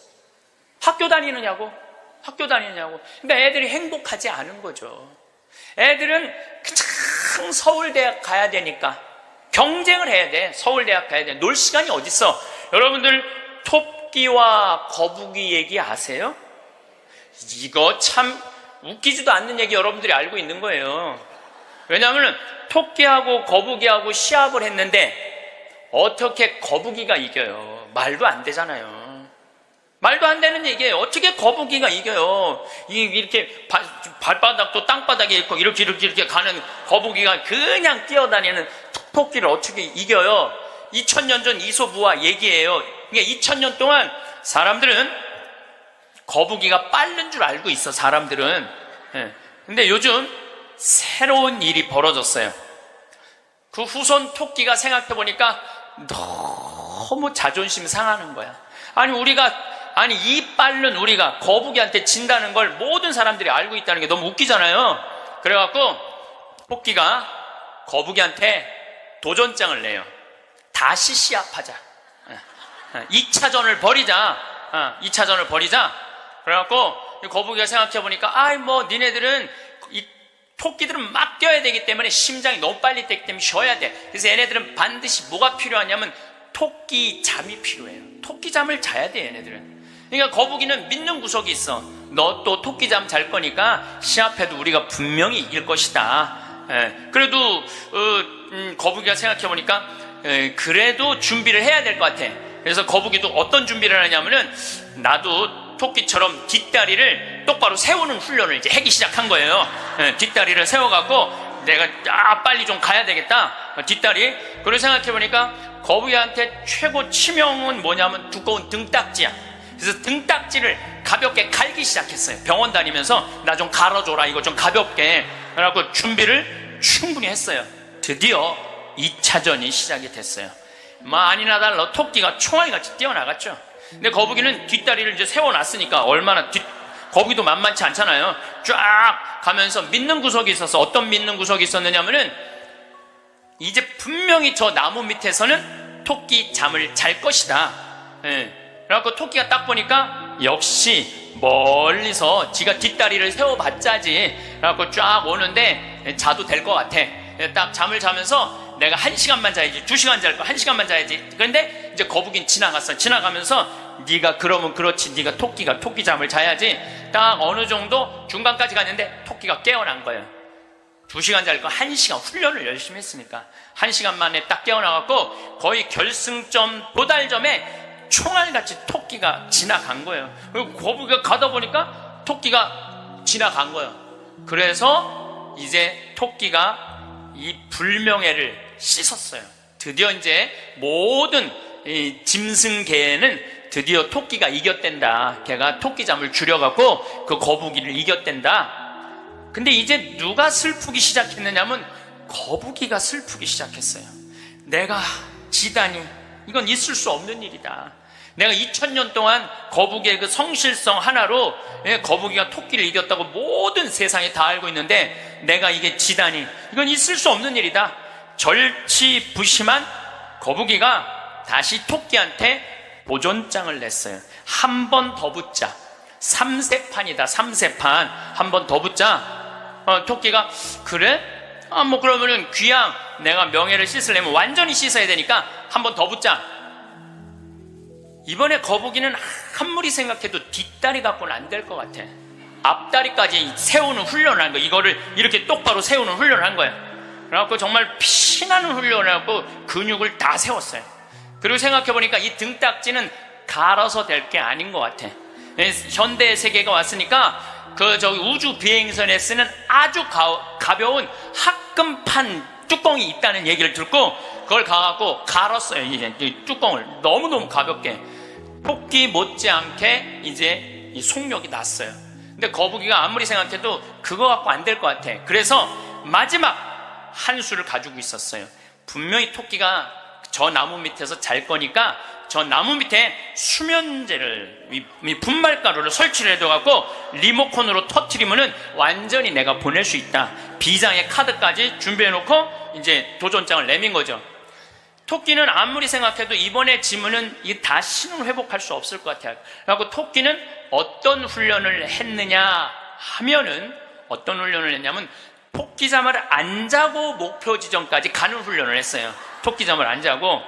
학교 다니느냐고. 근데 애들이 행복하지 않은 거죠. 애들은 그냥 서울대학 가야 되니까 경쟁을 해야 돼. 서울대학 가야 돼. 놀 시간이 어딨어. 여러분들 토끼와 거북이 얘기 아세요? 이거 참 웃기지도 않는 얘기 여러분들이 알고 있는 거예요. 왜냐하면 토끼하고 거북이하고 시합을 했는데 어떻게 거북이가 이겨요? 말도 안 되잖아요. 말도 안 되는 얘기예요. 어떻게 거북이가 이겨요? 이렇게 발바닥도 땅바닥에 있고 이렇게 가는 거북이가 그냥 뛰어다니는 토끼를 어떻게 이겨요? 2000년 전 이솝우화 얘기예요. 그러니까 2000년 동안 사람들은 거북이가 빠른 줄 알고 있어, 사람들은. 근데 요즘 새로운 일이 벌어졌어요. 그 후손 토끼가 생각해보니까 너무 자존심 상하는 거야. 아니 이 빠른 우리가 거북이한테 진다는 걸 모든 사람들이 알고 있다는 게 너무 웃기잖아요. 그래갖고 토끼가 거북이한테 도전장을 내요. 다시 시합하자. 2차전을 벌이자. 2차전을 벌이자. 그래갖고 거북이가 생각해보니까 니네들은 이 토끼들은 막 뛰어야 되기 때문에 심장이 너무 빨리 뛰기 때문에 쉬어야 돼. 그래서 얘네들은 반드시 뭐가 필요하냐면 토끼 잠이 필요해요. 토끼 잠을 자야 돼, 얘네들은. 그러니까 거북이는 믿는 구석이 있어. 너 또 토끼 잠 잘 거니까 시합해도 우리가 분명히 이길 것이다. 그래도 거북이가 생각해보니까 그래도 준비를 해야 될 것 같아. 그래서 거북이도 어떤 준비를 하냐면은 나도 토끼처럼 뒷다리를 똑바로 세우는 훈련을 이제 하기 시작한 거예요. 뒷다리를 세워갖고 내가 빨리 좀 가야 되겠다. 뒷다리. 그리고 생각해보니까 거북이한테 최고 치명은 뭐냐면 두꺼운 등딱지야. 그래서 등딱지를 가볍게 갈기 시작했어요. 병원 다니면서 나 좀 갈아줘라, 이거 좀 가볍게. 그래갖고 준비를 충분히 했어요. 드디어 2차전이 시작이 됐어요. 아니나 달라 토끼가 총알같이 뛰어나갔죠. 근데 거북이는 뒷다리를 이제 세워놨으니까 얼마나 거북이도 만만치 않잖아요. 쫙 가면서 믿는 구석이 있어서, 어떤 믿는 구석이 있었느냐면은 이제 분명히 저 나무 밑에서는 토끼 잠을 잘 것이다. 그래갖고 토끼가 딱 보니까 역시 멀리서 지가 뒷다리를 세워봤자지. 그래갖고 쫙 오는데 자도 될 것 같아. 딱 잠을 자면서 내가 1시간만 자야지, 2시간 잘 거, 1시간만 자야지. 그런데 이제 거북이는 지나갔어. 지나가면서 네가 그러면 그렇지, 네가 토끼가 토끼 잠을 자야지. 딱 어느 정도 중간까지 갔는데 토끼가 깨어난 거예요. 2시간 잘 거 1시간 훈련을 열심히 했으니까 1시간 만에 딱 깨어나갖고 거의 결승점 도달점에 총알같이 토끼가 지나간 거예요. 그리고 거북이가 가다 보니까 토끼가 지나간 거예요. 그래서 이제 토끼가 이 불명예를 씻었어요. 드디어 이제 모든 이 짐승계에는 드디어 토끼가 이겼댄다. 걔가 토끼잠을 줄여갖고 그 거북이를 이겼댄다. 근데 이제 누가 슬프기 시작했느냐면 거북이가 슬프기 시작했어요. 내가 지다니, 이건 있을 수 없는 일이다. 내가 2000년 동안 거북이의 그 성실성 하나로 거북이가 토끼를 이겼다고 모든 세상이 다 알고 있는데 내가 이게 지다니, 이건 있을 수 없는 일이다. 절치부심한 거북이가 다시 토끼한테 도전장을 냈어요. 한 번 더 붙자. 3세판이다. 3세판. 한 번 더 붙자. 토끼가 그래? 뭐 그러면은 귀양 내가 명예를 씻으려면 완전히 씻어야 되니까 한 번 더 붙자. 이번에 거북이는 아무리 생각해도 뒷다리 갖고는 안 될 것 같아. 앞다리까지 세우는 훈련을 한 거야. 이거를 이렇게 똑바로 세우는 훈련을 한 거야. 그래갖고 정말 피나는 훈련을 하고 근육을 다 세웠어요. 그리고 생각해보니까 이 등딱지는 갈아서 될 게 아닌 것 같아. 현대 세계가 왔으니까 저기 우주 비행선에 쓰는 아주 가벼운 합금판 뚜껑이 있다는 얘기를 듣고 그걸 가갖고 갈았어요. 이 뚜껑을 너무너무 가볍게. 토끼 못지않게 이제 이 속력이 났어요. 근데 거북이가 아무리 생각해도 그거 갖고 안 될 것 같아. 그래서 마지막 한 수를 가지고 있었어요. 분명히 토끼가 저 나무 밑에서 잘 거니까 저 나무 밑에 수면제를, 분말가루를 설치를 해둬갖고 리모컨으로 터트리면은 완전히 내가 보낼 수 있다. 비장의 카드까지 준비해놓고 이제 도전장을 내민 거죠. 토끼는 아무리 생각해도 이번에 지면은 이게 다 신은 회복할 수 없을 것 같아요. 그래갖고 토끼는 어떤 훈련을 했느냐 하면은, 어떤 훈련을 했냐면 토끼잠을 안 자고 목표 지점까지 가는 훈련을 했어요. 토끼잠을 안 자고.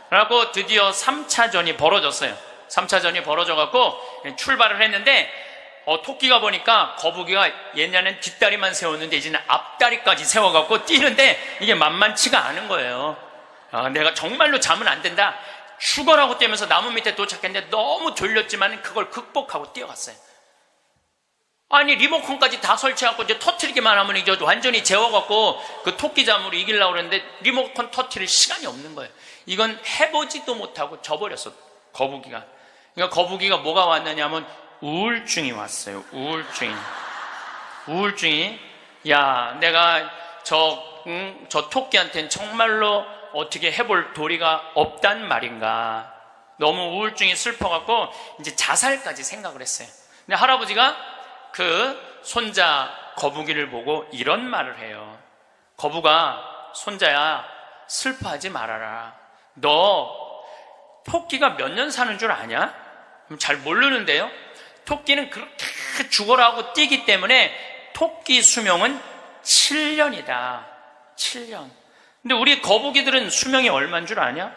그래갖고 드디어 3차전이 벌어졌어요. 3차전이 벌어져갖고 출발을 했는데 토끼가 보니까 거북이가 옛날엔 뒷다리만 세웠는데 이제는 앞다리까지 세워갖고 뛰는데 이게 만만치가 않은 거예요. 내가 정말로 자면 안 된다. 죽어라고 뛰면서 나무 밑에 도착했는데 너무 졸렸지만 그걸 극복하고 뛰어갔어요. 아니 리모컨까지 다 설치하고 이제 터트리기만 하면 이제 완전히 재워갖고 그 토끼잠으로 이기려고 그랬는데 리모컨 터트릴 시간이 없는 거예요. 이건 해보지도 못하고 져버렸어, 거북이가. 그러니까 거북이가 뭐가 왔느냐면 우울증이 왔어요. 우울증이 야, 내가 저 토끼한테는 정말로 어떻게 해볼 도리가 없단 말인가. 너무 우울증이 슬퍼갖고 이제 자살까지 생각을 했어요. 근데 할아버지가 그 손자 거북이를 보고 이런 말을 해요. 거북아, 손자야, 슬퍼하지 말아라. 너 토끼가 몇 년 사는 줄 아냐? 잘 모르는데요. 토끼는 그렇게 죽어라고 뛰기 때문에 토끼 수명은 7년이다. 7년. 근데 우리 거북이들은 수명이 얼마인 줄 아냐?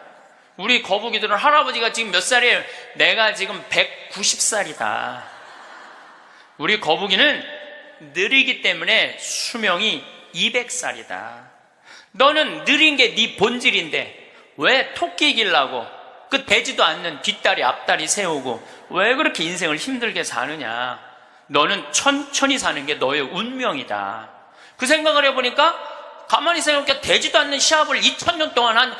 우리 거북이들은 할아버지가 지금 몇 살이에요? 내가 지금 190살이다. 우리 거북이는 느리기 때문에 수명이 200살이다. 너는 느린 게 네 본질인데 왜 토끼 이기려고 그 되지도 않는 뒷다리 앞다리 세우고 왜 그렇게 인생을 힘들게 사느냐. 너는 천천히 사는 게 너의 운명이다. 그 생각을 해보니까 가만히 생각해 되지도 않는 시합을 2000년 동안 한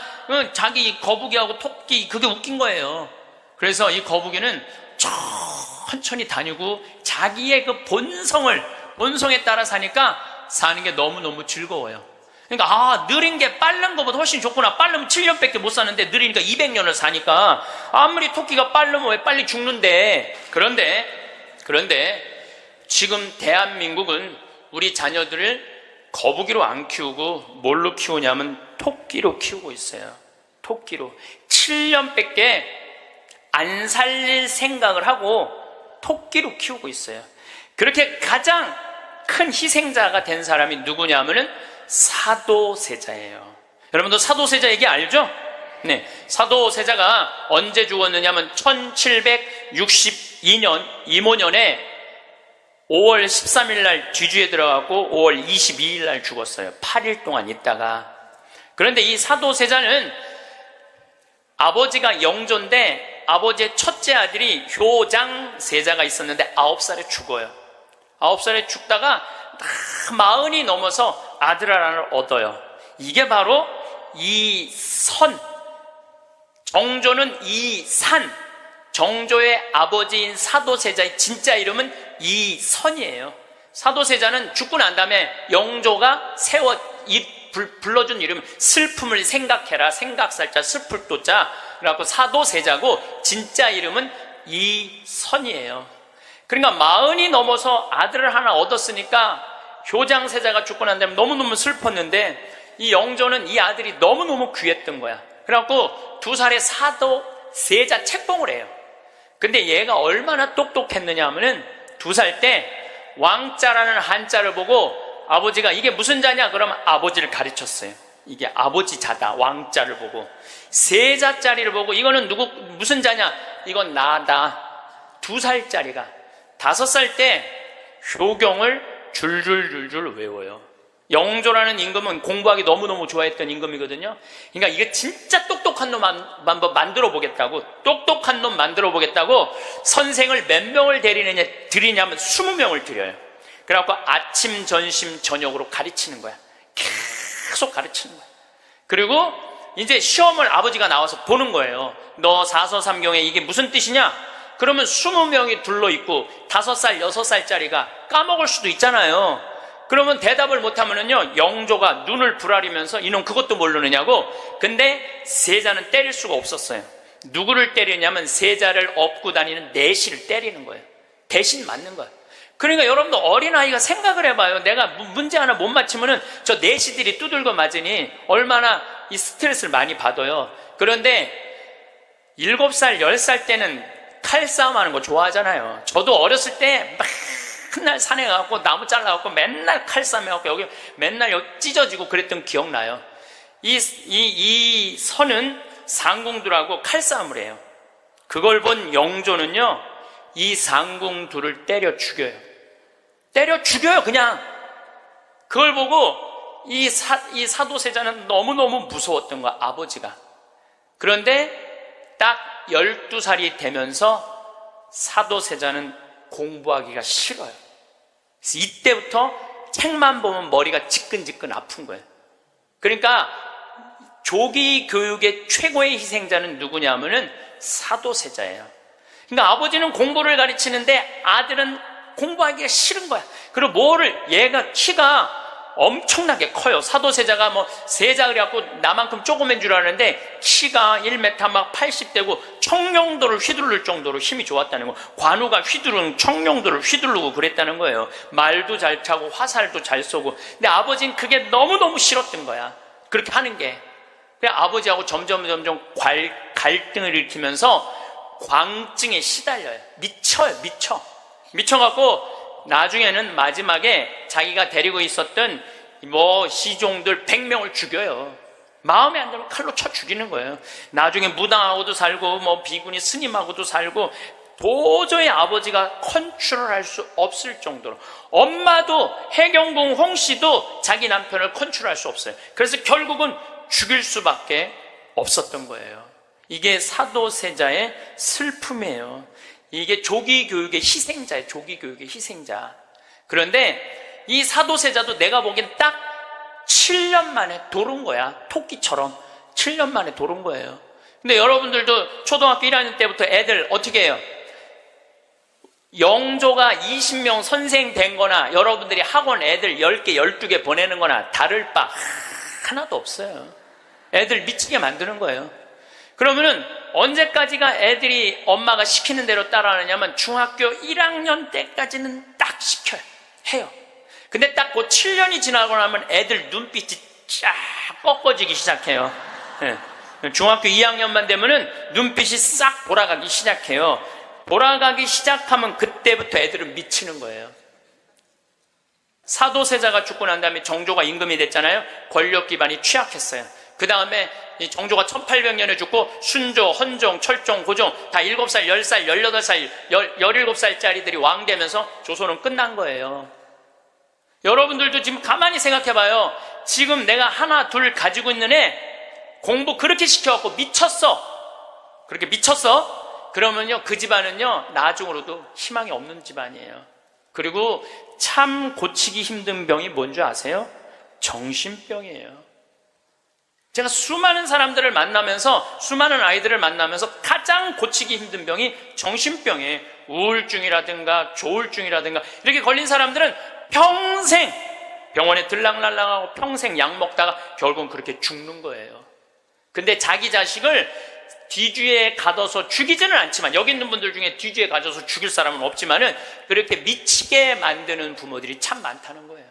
자기 거북이하고 토끼, 그게 웃긴 거예요. 그래서 이 거북이는 천천히 다니고 자기의 그 본성에 따라 사니까 사는 게 너무너무 즐거워요. 그러니까 느린 게 빠른 것보다 훨씬 좋구나. 빠르면 7년밖에 못 사는데 느리니까 200년을 사니까 아무리 토끼가 빠르면 왜 빨리 죽는데. 그런데 지금 대한민국은 우리 자녀들을 거북이로 안 키우고 뭘로 키우냐면 토끼로 키우고 있어요. 토끼로 7년밖에 안 살릴 생각을 하고 토끼로 키우고 있어요. 그렇게 가장 큰 희생자가 된 사람이 누구냐면은 사도세자예요. 여러분도 사도세자 얘기 알죠? 네, 사도세자가 언제 죽었느냐면 1762년 이모년에 5월 13일 날 뒤주에 들어가고 5월 22일 날 죽었어요. 8일 동안 있다가. 그런데 이 사도세자는 아버지가 영조인데 아버지의 첫째 아들이 효장세자가 있었는데 9살에 죽어요. 9살에 죽다가 40이 넘어서 아들 하나를 얻어요. 이게 바로 이선, 정조는 이산, 정조의 아버지인 사도세자의 진짜 이름은 이선이에요. 사도세자는 죽고 난 다음에 영조가 불러준 이름, 슬픔을 생각해라, 생각살자, 슬플 도자, 그래갖고 사도세자고 진짜 이름은 이선이에요. 그러니까 40이 넘어서 아들을 하나 얻었으니까 효장세자가 죽고 난 다음에 너무너무 슬펐는데 이 영조는 이 아들이 너무너무 귀했던 거야. 그래갖고 2살에 사도세자 책봉을 해요. 근데 얘가 얼마나 똑똑했느냐 하면은 2살 때 왕자라는 한자를 보고 아버지가 이게 무슨 자냐? 그러면 아버지를 가르쳤어요. 이게 아버지 자다. 왕자를 보고. 세자짜리를 보고 이거는 무슨 자냐? 이건 나다. 2살짜리가 5살 때 효경을 줄줄줄줄 외워요. 영조라는 임금은 공부하기 너무너무 좋아했던 임금이거든요. 그러니까 이게 진짜 똑똑한 놈 만들어 보겠다고, 똑똑한 놈 만들어 보겠다고 선생을 몇 명을 들이냐면 20명을 들여요. 그래갖고 아침, 점심, 저녁으로 가르치는 거야. 계속 가르치는 거야. 그리고 이제 시험을 아버지가 나와서 보는 거예요. 너 사서삼경에 이게 무슨 뜻이냐? 그러면 20명이 둘러있고 5살, 6살짜리가 까먹을 수도 있잖아요. 그러면 대답을 못하면은요, 영조가 눈을 부라리면서 이놈 그것도 모르느냐고. 근데 세자는 때릴 수가 없었어요. 누구를 때리냐면 세자를 업고 다니는 내시를 때리는 거예요. 대신 맞는 거예요. 그러니까 여러분도 어린아이가 생각을 해봐요. 내가 문제 하나 못 맞히면은 저 내시들이 두들겨 맞으니 얼마나 이 스트레스를 많이 받아요. 그런데 7살, 10살 때는 칼싸움 하는 거 좋아하잖아요. 저도 어렸을 때 맨날 산에 가갖고 나무 잘라갖고 맨날 칼싸움 해갖고 여기 맨날 여기 찢어지고 그랬던 기억나요. 이 선은 상궁들하고 칼싸움을 해요. 그걸 본 영조는요, 이 상궁들을 때려 죽여요. 그냥. 그걸 보고 이 사도세자는 너무너무 무서웠던 거야, 아버지가. 그런데 딱 12살이 되면서 사도세자는 공부하기가 싫어요. 그래서 이때부터 책만 보면 머리가 지끈지끈 아픈 거예요. 그러니까 조기 교육의 최고의 희생자는 누구냐면은 사도세자예요. 그러니까 아버지는 공부를 가르치는데 아들은 공부하기가 싫은 거야. 그리고 얘가 키가 엄청나게 커요. 사도세자가 세자 그래갖고 나만큼 조그만 줄 아는데 키가 1m 막 80대고 청룡도를 휘두를 정도로 힘이 좋았다는 거. 관우가 청룡도를 휘두르고 그랬다는 거예요. 말도 잘 차고 화살도 잘 쏘고. 근데 아버지는 그게 너무너무 싫었던 거야. 그렇게 하는 게. 그래 아버지하고 점점 갈등을 일으키면서 광증에 시달려요. 미쳐갖고 나중에는 마지막에 자기가 데리고 있었던 시종들 100명을 죽여요. 마음에 안 들면 칼로 쳐 죽이는 거예요. 나중에 무당하고도 살고 비구니 스님하고도 살고 도저히 아버지가 컨트롤할 수 없을 정도로, 엄마도 해경궁 홍씨도 자기 남편을 컨트롤할 수 없어요. 그래서 결국은 죽일 수밖에 없었던 거예요. 이게 사도세자의 슬픔이에요. 이게 조기교육의 희생자예요. 조기교육의 희생자. 그런데 이 사도세자도 내가 보기엔 딱 7년 만에 돌은 거야. 토끼처럼 7년 만에 돌은 거예요. 근데 여러분들도 초등학교 1학년 때부터 애들 어떻게 해요? 영조가 20명 선생 된 거나 여러분들이 학원 애들 10개, 12개 보내는 거나 다를 바 하나도 없어요. 애들 미치게 만드는 거예요. 그러면은 언제까지가 애들이 엄마가 시키는 대로 따라하느냐면 중학교 1학년 때까지는 딱 시켜요. 해요. 근데 딱 그 7년이 지나고 나면 애들 눈빛이 쫙 꺾어지기 시작해요. 네. 중학교 2학년만 되면은 눈빛이 싹 돌아가기 시작해요. 돌아가기 시작하면 그때부터 애들은 미치는 거예요. 사도세자가 죽고 난 다음에 정조가 임금이 됐잖아요. 권력 기반이 취약했어요. 그 다음에 정조가 1800년에 죽고 순조, 헌종, 철종, 고종 다 7살, 10살, 18살, 17살짜리들이 왕 되면서 조선은 끝난 거예요. 여러분들도 지금 가만히 생각해봐요. 지금 내가 하나, 둘 가지고 있는 애 공부 그렇게 시켜갖고 미쳤어. 그렇게 미쳤어? 그러면요, 그 집안은요, 나중으로도 희망이 없는 집안이에요. 그리고 참 고치기 힘든 병이 뭔지 아세요? 정신병이에요. 제가 수많은 사람들을 만나면서, 수많은 아이들을 만나면서 가장 고치기 힘든 병이 정신병이에요. 우울증이라든가 조울증이라든가 이렇게 걸린 사람들은 평생 병원에 들락날락하고 평생 약 먹다가 결국은 그렇게 죽는 거예요. 근데 자기 자식을 뒤주에 가둬서 죽이지는 않지만, 여기 있는 분들 중에 뒤주에 가둬서 죽일 사람은 없지만은 그렇게 미치게 만드는 부모들이 참 많다는 거예요.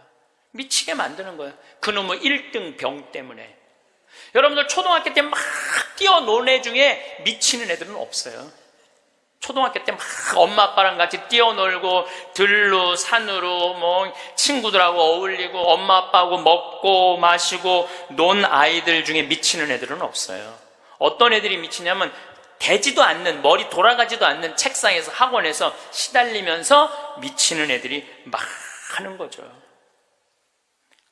미치게 만드는 거예요. 그놈의 1등 병 때문에. 여러분들 초등학교 때 막 뛰어노는 애 중에 미치는 애들은 없어요. 초등학교 때 막 엄마 아빠랑 같이 뛰어놀고 들로 산으로 뭐 친구들하고 어울리고 엄마 아빠하고 먹고 마시고 논 아이들 중에 미치는 애들은 없어요. 어떤 애들이 미치냐면 되지도 않는, 머리 돌아가지도 않는 책상에서 학원에서 시달리면서 미치는 애들이 막 하는 거죠.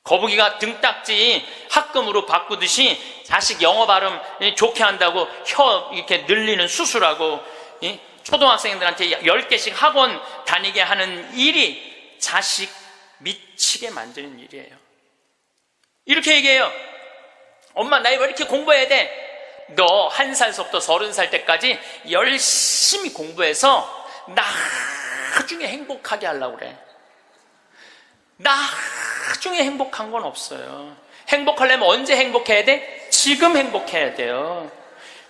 거북이가 등딱지 합금으로 바꾸듯이 자식 영어 발음 좋게 한다고 혀 이렇게 늘리는 수술하고 초등학생들한테 10개씩 학원 다니게 하는 일이 자식 미치게 만드는 일이에요. 이렇게 얘기해요. 엄마, 나 왜 이렇게 공부해야 돼? 너 1살서부터 30살 때까지 열심히 공부해서 나중에 행복하게 하려고 그래. 나중에 행복한 건 없어요. 행복하려면 언제 행복해야 돼? 지금 행복해야 돼요.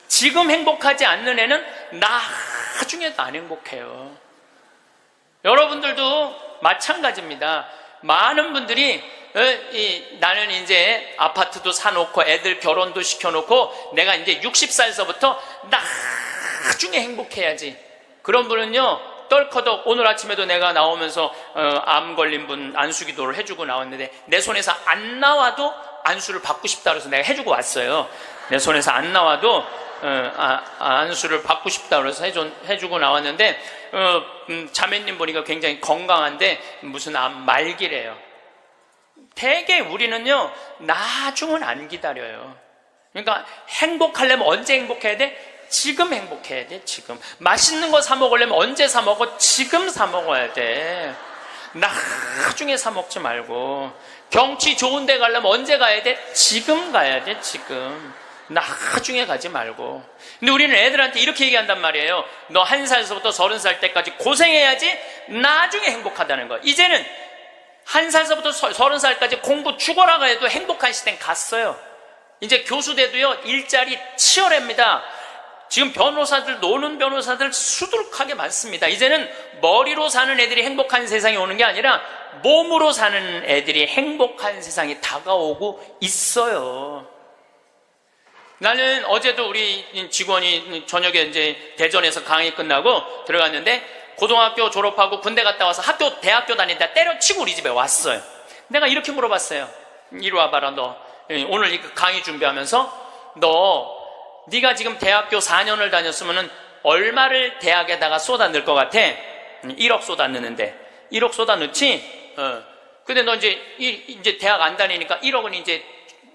지금 행복하지 않는 애는 나중에도 안 행복해요. 여러분들도 마찬가지입니다. 많은 분들이 나는 이제 아파트도 사놓고 애들 결혼도 시켜놓고 내가 이제 60살서부터 나중에 행복해야지. 그런 분은요, 떨커덕 오늘 아침에도 내가 나오면서 암 걸린 분 안수기도를 해주고 나왔는데 내 손에서 안 나와도 안수를 받고 싶다 그래서 내가 해주고 왔어요. 내 손에서 안 나와도 안수를 받고 싶다 그래서 해주고 나왔는데 자매님 보니까 굉장히 건강한데 무슨 암 말기래요. 대개 우리는요, 나중은 안 기다려요. 그러니까 행복하려면 언제 행복해야 돼? 지금 행복해야 돼. 지금 맛있는 거 사 먹으려면 언제 사 먹어? 지금 사 먹어야 돼. 나중에 사 먹지 말고. 경치 좋은 데 가려면 언제 가야 돼? 지금 가야 돼. 지금. 나중에 가지 말고. 근데 우리는 애들한테 이렇게 얘기한단 말이에요. 너 1살서부터 30살 때까지 고생해야지 나중에 행복하다는 거. 이제는 1살서부터 30살까지 공부 죽어라 해도 행복한 시대는 갔어요. 이제 교수 돼도요, 일자리 치열합니다. 지금 변호사들, 노는 변호사들 수두룩하게 많습니다. 이제는 머리로 사는 애들이 행복한 세상이 오는 게 아니라 몸으로 사는 애들이 행복한 세상이 다가오고 있어요. 나는 어제도 우리 직원이 저녁에 이제 대전에서 강의 끝나고 들어갔는데 고등학교 졸업하고 군대 갔다 와서 대학교 다니다 때려치고 우리 집에 왔어요. 내가 이렇게 물어봤어요. 이리 와봐라, 너. 오늘 이 강의 준비하면서 네가 지금 대학교 4년을 다녔으면은 얼마를 대학에다가 쏟아 넣을 것 같아? 1억 쏟아 넣는데. 1억 쏟아 넣지? 근데 너 이제 대학 안 다니니까 1억은 이제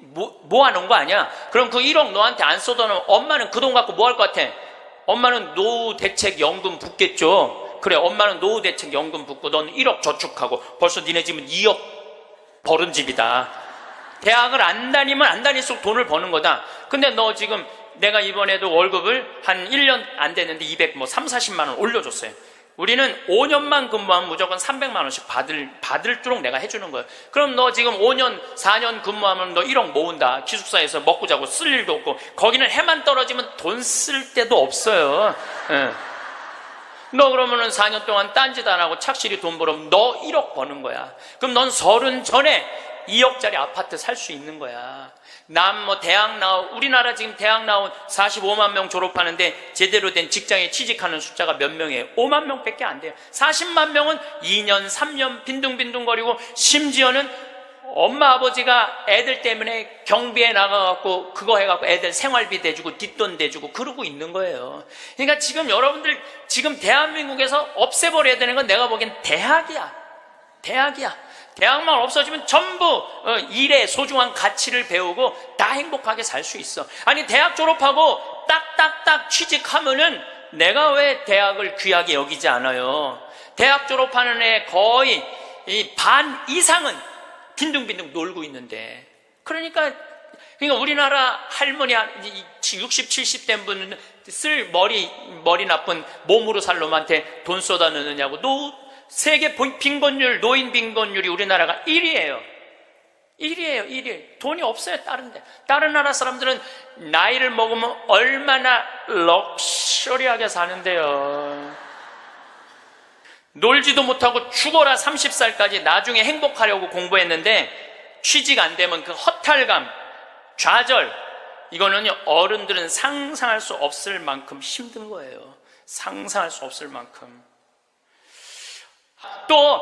모아놓은 거 아니야? 그럼 그 1억 너한테 안 쏟아 놓으면 엄마는 그 돈 갖고 뭐 할 것 같아? 엄마는 노후대책연금 붓겠죠? 그래, 엄마는 노후대책연금 붓고 넌 1억 저축하고 벌써 니네 집은 2억 벌은 집이다. 대학을 안 다니면 안 다닐수록 돈을 버는 거다. 근데 너 지금 내가 이번에도 월급을 한 1년 안 됐는데 30, 40만 원 올려줬어요. 우리는 5년만 근무하면 무조건 300만 원씩 받을도록 내가 해주는 거예요. 그럼 너 지금 5년, 4년 근무하면 너 1억 모은다. 기숙사에서 먹고 자고 쓸 일도 없고, 거기는 해만 떨어지면 돈 쓸 데도 없어요. 너 그러면은 4년 동안 딴짓 안 하고 착실히 돈 벌으면 너 1억 버는 거야. 그럼 넌 30 전에 2억짜리 아파트 살 수 있는 거야. 남 우리나라 지금 대학 나온 45만 명 졸업하는데 제대로 된 직장에 취직하는 숫자가 몇 명이에요? 5만 명밖에 안 돼요. 40만 명은 2년, 3년 빈둥빈둥거리고, 심지어는 엄마 아버지가 애들 때문에 경비에 나가갖고 그거 해갖고 애들 생활비 대주고 뒷돈 대주고 그러고 있는 거예요. 그러니까 지금 여러분들 지금 대한민국에서 없애버려야 되는 건 내가 보기엔 대학이야. 대학만 없어지면 전부 일의 소중한 가치를 배우고 다 행복하게 살 수 있어. 아니, 대학 졸업하고 딱딱딱 취직하면은 내가 왜 대학을 귀하게 여기지 않아요? 대학 졸업하는 애 거의 반 이상은 빈둥빈둥 놀고 있는데. 그러니까 우리나라 할머니 60, 70 된 분은 쓸 머리 나쁜 몸으로 살 놈한테 돈 쏟아 넣느냐고. 세계 빈곤율, 노인 빈곤율이 우리나라가 1위예요. 1위. 돈이 없어요, 다른 나라 사람들은 나이를 먹으면 얼마나 럭셔리하게 사는데요. 놀지도 못하고 죽어라 30살까지 나중에 행복하려고 공부했는데 취직 안 되면 그 허탈감, 좌절, 이거는요, 어른들은 상상할 수 없을 만큼 힘든 거예요. 상상할 수 없을 만큼. 또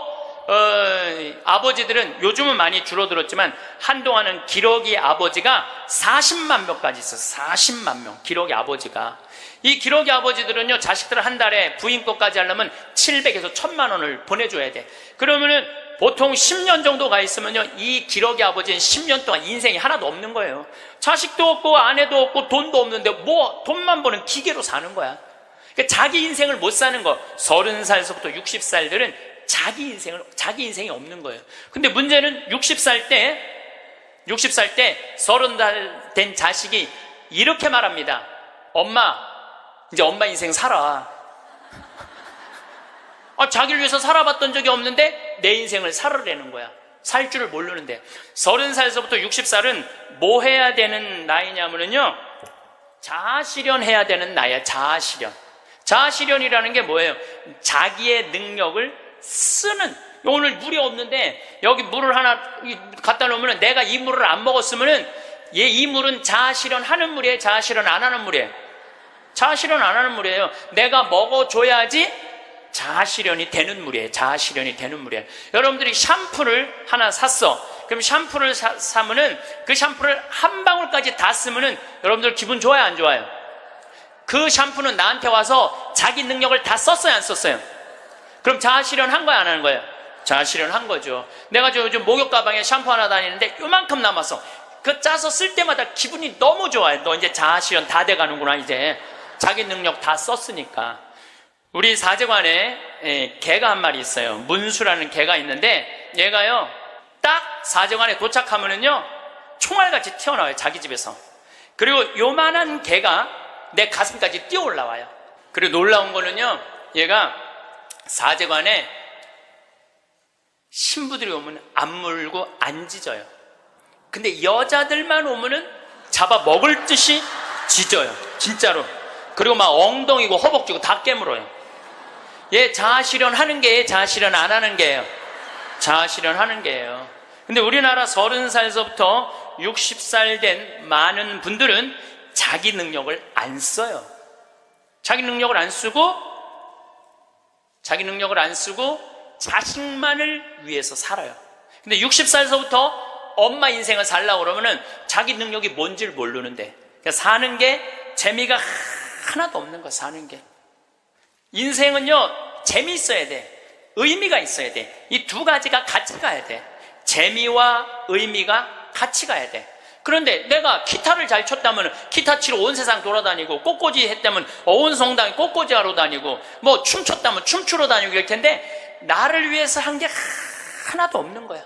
아버지들은 요즘은 많이 줄어들었지만 한동안은 기러기 아버지가 40만 명까지 있었어요. 40만 명 기러기 아버지가. 이 기러기 아버지들은요, 자식들을 한 달에 부인 것까지 하려면 700에서 1000만 원을 보내줘야 돼. 그러면은 보통 10년 정도 가 있으면요, 이 기러기 아버지는 10년 동안 인생이 하나도 없는 거예요. 자식도 없고 아내도 없고 돈도 없는데 뭐 돈만 버는 기계로 사는 거야. 그러니까 자기 인생을 못 사는 거. 30살서부터 60살들은 자기 인생이 없는 거예요. 근데 문제는 60살 때 30살 된 자식이 이렇게 말합니다. 엄마, 이제 엄마 인생 살아. 자기를 위해서 살아봤던 적이 없는데 내 인생을 살으라는 거야. 살 줄을 모르는데. 30살서부터 60살은 뭐 해야 되는 나이냐면요, 자아실현 해야 되는 나이야. 자아실현이라는 게 뭐예요? 자기의 능력을 쓰는. 오늘 물이 없는데 여기 물을 하나 갖다 놓으면 내가 이 물을 안 먹었으면은 이 물은 자아실현 하는 물이에요? 자아실현 안 하는 물이에요? 자아실현 안 하는 물이에요. 내가 먹어줘야지 자아실현이 되는 물이에요. 여러분들이 샴푸를 하나 샀어. 그럼 샴푸를 사면은 그 샴푸를 한 방울까지 다 쓰면은 여러분들 기분 좋아요, 안 좋아요? 그 샴푸는 나한테 와서 자기 능력을 다 썼어요, 안 썼어요? 그럼 자아실현 한 거야, 안 하는 거예요? 자아실현 한 거죠. 내가 요즘 목욕 가방에 샴푸 하나 다니는데 요만큼 남았어. 그 짜서 쓸 때마다 기분이 너무 좋아요. 너 이제 자아실현 다 돼가는구나. 이제 자기 능력 다 썼으니까. 우리 사제관에 개가 한 마리 있어요. 문수라는 개가 있는데 얘가요, 딱 사제관에 도착하면은요, 총알같이 튀어나와요, 자기 집에서. 그리고 요만한 개가 내 가슴까지 뛰어 올라와요. 그리고 놀라운 거는요, 얘가 사제관에 신부들이 오면 안 물고 안 짖어요. 근데 여자들만 오면은 잡아 먹을 듯이 짖어요, 진짜로. 그리고 막 엉덩이고 허벅지고 다 깨물어요. 얘 자아실현 하는 게예요, 자아실현 안 하는 게예요? 자아실현 하는 게예요. 근데 우리나라 30살서부터 60살 된 많은 분들은 자기 능력을 안 써요. 자기 능력을 안 쓰고 자식만을 위해서 살아요. 근데 60살서부터 엄마 인생을 살려고 그러면은 자기 능력이 뭔지를 모르는데, 그러니까 사는 게 재미가 하나도 없는 거야. 사는 게 인생은요, 재미있어야 돼. 의미가 있어야 돼. 이 두 가지가 같이 가야 돼. 재미와 의미가 같이 가야 돼. 그런데 내가 기타를 잘 쳤다면 기타 치러 온 세상 돌아다니고, 꽃꽂이 했다면 온 성당에 꽃꽂이 하러 다니고, 뭐 춤췄다면 춤추러 다니고 이럴 텐데, 나를 위해서 한 게 하나도 없는 거야.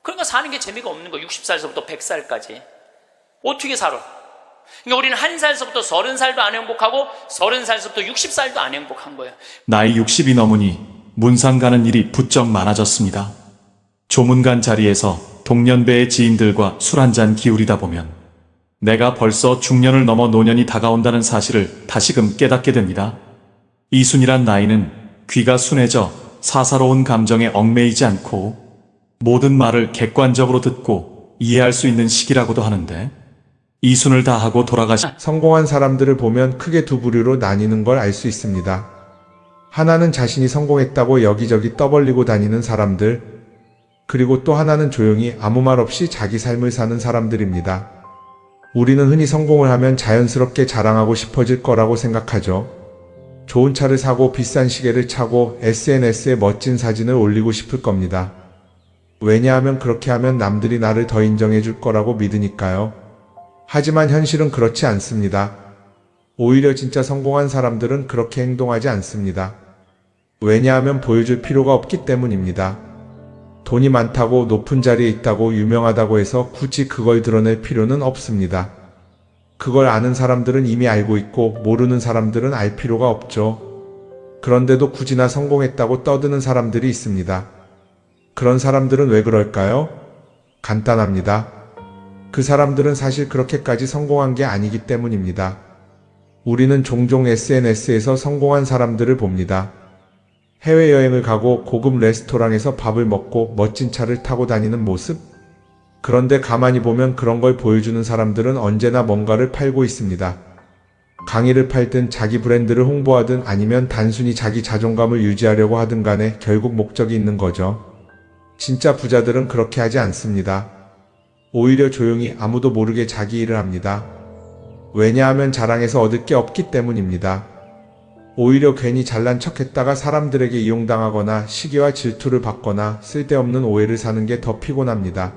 그러니까 사는 게 재미가 없는 거야. 60살서부터 100살까지 어떻게 살아? 그러니까 우리는 1살서부터 30살도 안 행복하고 30살서부터 60살도 안 행복한 거예요. 나이 60이 넘으니 문상 가는 일이 부쩍 많아졌습니다. 조문관 자리에서 동년배의 지인들과 술 한잔 기울이다 보면 내가 벌써 중년을 넘어 노년이 다가온다는 사실을 다시금 깨닫게 됩니다. 이순이란 나이는 귀가 순해져 사사로운 감정에 얽매이지 않고 모든 말을 객관적으로 듣고 이해할 수 있는 시기라고도 하는데, 이순을 다하고 돌아가신 성공한 사람들을 보면 크게 두 부류로 나뉘는 걸 알 수 있습니다. 하나는 자신이 성공했다고 여기저기 떠벌리고 다니는 사람들, 그리고 또 하나는 조용히 아무 말 없이 자기 삶을 사는 사람들입니다. 우리는 흔히 성공을 하면 자연스럽게 자랑하고 싶어질 거라고 생각하죠. 좋은 차를 사고 비싼 시계를 차고 SNS에 멋진 사진을 올리고 싶을 겁니다. 왜냐하면 그렇게 하면 남들이 나를 더 인정해 줄 거라고 믿으니까요. 하지만 현실은 그렇지 않습니다. 오히려 진짜 성공한 사람들은 그렇게 행동하지 않습니다. 왜냐하면 보여줄 필요가 없기 때문입니다. 돈이 많다고 높은 자리에 있다고 유명하다고 해서 굳이 그걸 드러낼 필요는 없습니다. 그걸 아는 사람들은 이미 알고 있고 모르는 사람들은 알 필요가 없죠. 그런데도 굳이나 성공했다고 떠드는 사람들이 있습니다. 그런 사람들은 왜 그럴까요? 간단합니다. 그 사람들은 사실 그렇게까지 성공한 게 아니기 때문입니다. 우리는 종종 SNS에서 성공한 사람들을 봅니다. 해외여행을 가고 고급 레스토랑에서 밥을 먹고 멋진 차를 타고 다니는 모습? 그런데 가만히 보면 그런 걸 보여주는 사람들은 언제나 뭔가를 팔고 있습니다. 강의를 팔든 자기 브랜드를 홍보하든 아니면 단순히 자기 자존감을 유지하려고 하든 간에 결국 목적이 있는 거죠. 진짜 부자들은 그렇게 하지 않습니다. 오히려 조용히 아무도 모르게 자기 일을 합니다. 왜냐하면 자랑해서 얻을 게 없기 때문입니다. 오히려 괜히 잘난 척했다가 사람들에게 이용당하거나 시기와 질투를 받거나 쓸데없는 오해를 사는 게 더 피곤합니다.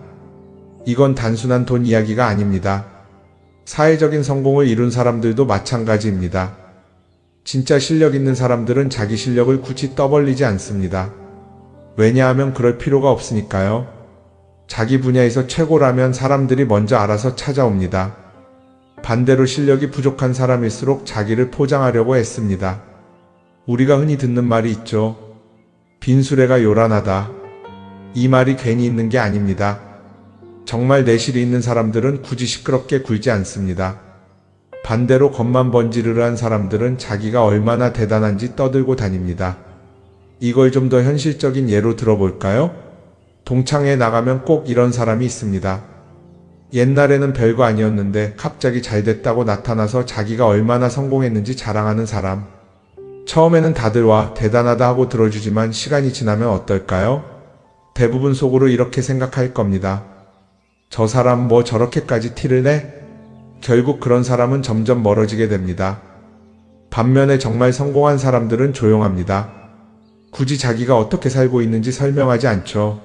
이건 단순한 돈 이야기가 아닙니다. 사회적인 성공을 이룬 사람들도 마찬가지입니다. 진짜 실력 있는 사람들은 자기 실력을 굳이 떠벌리지 않습니다. 왜냐하면 그럴 필요가 없으니까요. 자기 분야에서 최고라면 사람들이 먼저 알아서 찾아옵니다. 반대로 실력이 부족한 사람일수록 자기를 포장하려고 애씁니다. 우리가 흔히 듣는 말이 있죠. 빈수레가 요란하다. 이 말이 괜히 있는 게 아닙니다. 정말 내실이 있는 사람들은 굳이 시끄럽게 굴지 않습니다. 반대로 겉만 번지르르한 사람들은 자기가 얼마나 대단한지 떠들고 다닙니다. 이걸 좀 더 현실적인 예로 들어볼까요? 동창회에 나가면 꼭 이런 사람이 있습니다. 옛날에는 별거 아니었는데 갑자기 잘 됐다고 나타나서 자기가 얼마나 성공했는지 자랑하는 사람. 처음에는 다들 와 대단하다 하고 들어주지만 시간이 지나면 어떨까요? 대부분 속으로 이렇게 생각할 겁니다. 저 사람 뭐 저렇게까지 티를 내? 결국 그런 사람은 점점 멀어지게 됩니다. 반면에 정말 성공한 사람들은 조용합니다. 굳이 자기가 어떻게 살고 있는지 설명하지 않죠.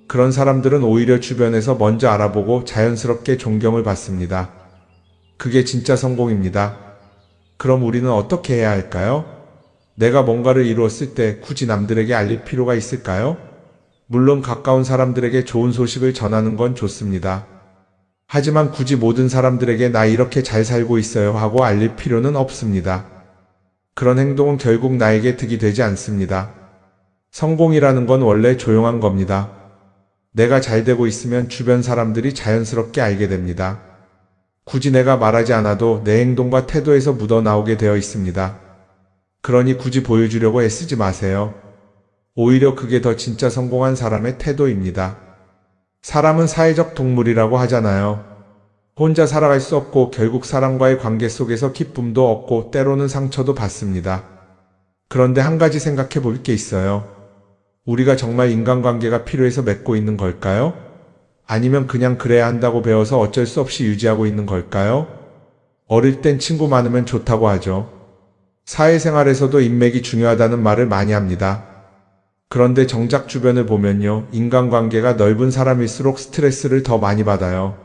그런 사람들은 오히려 주변에서 먼저 알아보고 자연스럽게 존경을 받습니다. 그게 진짜 성공입니다. 그럼 우리는 어떻게 해야 할까요? 내가 뭔가를 이루었을 때 굳이 남들에게 알릴 필요가 있을까요? 물론 가까운 사람들에게 좋은 소식을 전하는 건 좋습니다. 하지만 굳이 모든 사람들에게 나 이렇게 잘 살고 있어요 하고 알릴 필요는 없습니다. 그런 행동은 결국 나에게 득이 되지 않습니다. 성공이라는 건 원래 조용한 겁니다. 내가 잘 되고 있으면 주변 사람들이 자연스럽게 알게 됩니다. 굳이 내가 말하지 않아도 내 행동과 태도에서 묻어나오게 되어 있습니다. 그러니 굳이 보여주려고 애쓰지 마세요. 오히려 그게 더 진짜 성공한 사람의 태도입니다. 사람은 사회적 동물이라고 하잖아요. 혼자 살아갈 수 없고 결국 사람과의 관계 속에서 기쁨도 얻고 때로는 상처도 받습니다. 그런데 한 가지 생각해 볼 게 있어요. 우리가 정말 인간관계가 필요해서 맺고 있는 걸까요? 아니면 그냥 그래야 한다고 배워서 어쩔 수 없이 유지하고 있는 걸까요? 어릴 땐 친구 많으면 좋다고 하죠. 사회생활에서도 인맥이 중요하다는 말을 많이 합니다. 그런데 정작 주변을 보면요, 인간관계가 넓은 사람일수록 스트레스를 더 많이 받아요.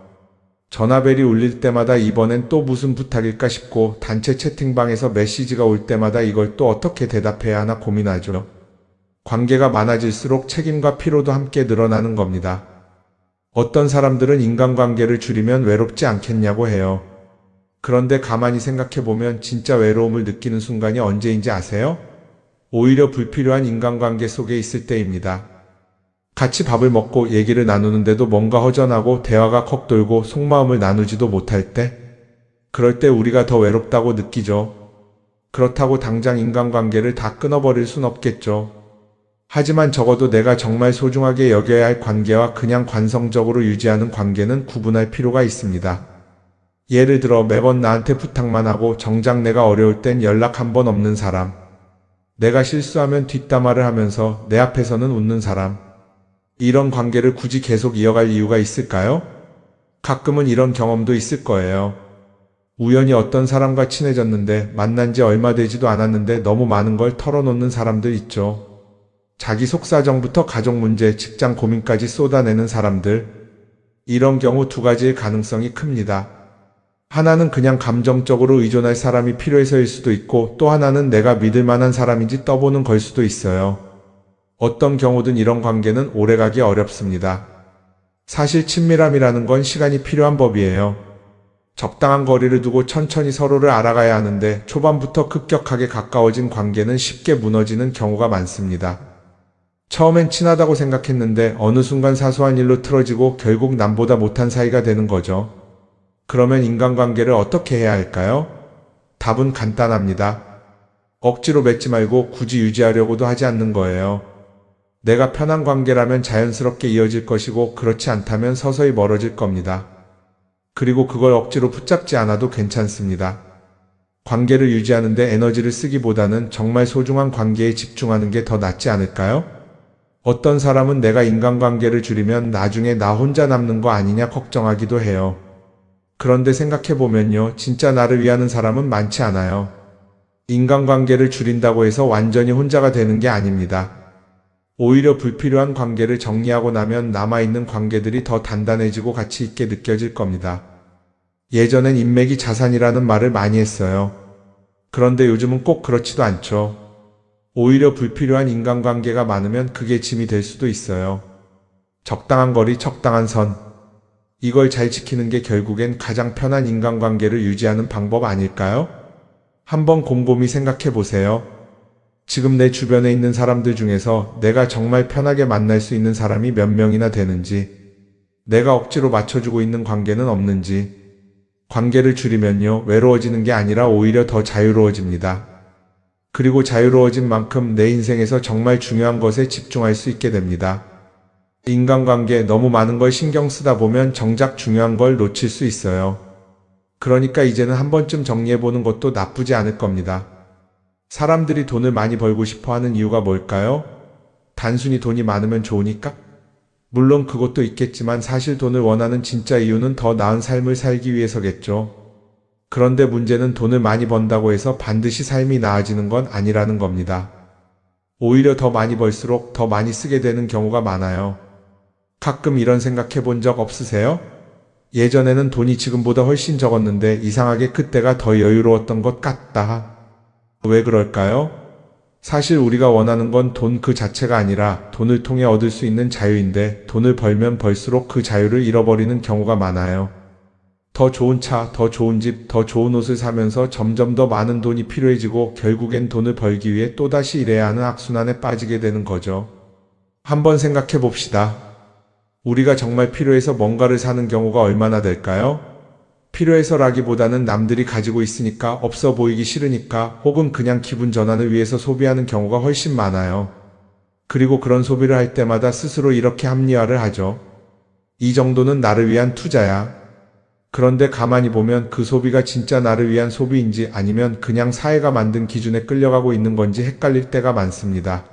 전화벨이 울릴 때마다 이번엔 또 무슨 부탁일까 싶고, 단체 채팅방에서 메시지가 올 때마다 이걸 또 어떻게 대답해야 하나 고민하죠. 관계가 많아질수록 책임과 피로도 함께 늘어나는 겁니다. 어떤 사람들은 인간관계를 줄이면 외롭지 않겠냐고 해요. 그런데 가만히 생각해보면 진짜 외로움을 느끼는 순간이 언제인지 아세요? 오히려 불필요한 인간관계 속에 있을 때입니다. 같이 밥을 먹고 얘기를 나누는데도 뭔가 허전하고 대화가 컥 돌고 속마음을 나누지도 못할 때, 그럴 때 우리가 더 외롭다고 느끼죠. 그렇다고 당장 인간관계를 다 끊어버릴 순 없겠죠. 하지만 적어도 내가 정말 소중하게 여겨야 할 관계와 그냥 관성적으로 유지하는 관계는 구분할 필요가 있습니다. 예를 들어 매번 나한테 부탁만 하고 정작 내가 어려울 땐 연락 한 번 없는 사람. 내가 실수하면 뒷담화를 하면서 내 앞에서는 웃는 사람. 이런 관계를 굳이 계속 이어갈 이유가 있을까요? 가끔은 이런 경험도 있을 거예요. 우연히 어떤 사람과 친해졌는데 만난 지 얼마 되지도 않았는데 너무 많은 걸 털어놓는 사람들 있죠. 자기 속사정부터 가족 문제, 직장 고민까지 쏟아내는 사람들. 이런 경우 두 가지의 가능성이 큽니다. 하나는 그냥 감정적으로 의존할 사람이 필요해서일 수도 있고, 또 하나는 내가 믿을 만한 사람인지 떠보는 걸 수도 있어요. 어떤 경우든 이런 관계는 오래가기 어렵습니다. 사실 친밀함이라는 건 시간이 필요한 법이에요. 적당한 거리를 두고 천천히 서로를 알아가야 하는데, 초반부터 급격하게 가까워진 관계는 쉽게 무너지는 경우가 많습니다. 처음엔 친하다고 생각했는데 어느 순간 사소한 일로 틀어지고 결국 남보다 못한 사이가 되는 거죠. 그러면 인간관계를 어떻게 해야 할까요? 답은 간단합니다. 억지로 맺지 말고 굳이 유지하려고도 하지 않는 거예요. 내가 편한 관계라면 자연스럽게 이어질 것이고, 그렇지 않다면 서서히 멀어질 겁니다. 그리고 그걸 억지로 붙잡지 않아도 괜찮습니다. 관계를 유지하는데 에너지를 쓰기보다는 정말 소중한 관계에 집중하는 게 더 낫지 않을까요? 어떤 사람은 내가 인간관계를 줄이면 나중에 나 혼자 남는 거 아니냐 걱정하기도 해요. 그런데 생각해보면요, 진짜 나를 위하는 사람은 많지 않아요. 인간관계를 줄인다고 해서 완전히 혼자가 되는 게 아닙니다. 오히려 불필요한 관계를 정리하고 나면 남아있는 관계들이 더 단단해지고 가치 있게 느껴질 겁니다. 예전엔 인맥이 자산이라는 말을 많이 했어요. 그런데 요즘은 꼭 그렇지도 않죠. 오히려 불필요한 인간관계가 많으면 그게 짐이 될 수도 있어요. 적당한 거리, 적당한 선. 이걸 잘 지키는 게 결국엔 가장 편한 인간관계를 유지하는 방법 아닐까요? 한번 곰곰이 생각해 보세요. 지금 내 주변에 있는 사람들 중에서 내가 정말 편하게 만날 수 있는 사람이 몇 명이나 되는지, 내가 억지로 맞춰주고 있는 관계는 없는지. 관계를 줄이면요, 외로워지는 게 아니라 오히려 더 자유로워집니다. 그리고 자유로워진 만큼 내 인생에서 정말 중요한 것에 집중할 수 있게 됩니다. 인간관계 너무 많은 걸 신경 쓰다 보면 정작 중요한 걸 놓칠 수 있어요. 그러니까 이제는 한 번쯤 정리해보는 것도 나쁘지 않을 겁니다. 사람들이 돈을 많이 벌고 싶어 하는 이유가 뭘까요? 단순히 돈이 많으면 좋으니까? 물론 그것도 있겠지만 사실 돈을 원하는 진짜 이유는 더 나은 삶을 살기 위해서겠죠. 그런데 문제는 돈을 많이 번다고 해서 반드시 삶이 나아지는 건 아니라는 겁니다. 오히려 더 많이 벌수록 더 많이 쓰게 되는 경우가 많아요. 가끔 이런 생각해 본 적 없으세요? 예전에는 돈이 지금보다 훨씬 적었는데 이상하게 그때가 더 여유로웠던 것 같다. 왜 그럴까요? 사실 우리가 원하는 건 돈 그 자체가 아니라 돈을 통해 얻을 수 있는 자유인데, 돈을 벌면 벌수록 그 자유를 잃어버리는 경우가 많아요. 더 좋은 차, 더 좋은 집, 더 좋은 옷을 사면서 점점 더 많은 돈이 필요해지고 결국엔 돈을 벌기 위해 또다시 일해야 하는 악순환에 빠지게 되는 거죠. 한번 생각해 봅시다. 우리가 정말 필요해서 뭔가를 사는 경우가 얼마나 될까요? 필요해서라기보다는 남들이 가지고 있으니까, 없어 보이기 싫으니까, 혹은 그냥 기분 전환을 위해서 소비하는 경우가 훨씬 많아요. 그리고 그런 소비를 할 때마다 스스로 이렇게 합리화를 하죠. 이 정도는 나를 위한 투자야. 그런데 가만히 보면 그 소비가 진짜 나를 위한 소비인지 아니면 그냥 사회가 만든 기준에 끌려가고 있는 건지 헷갈릴 때가 많습니다.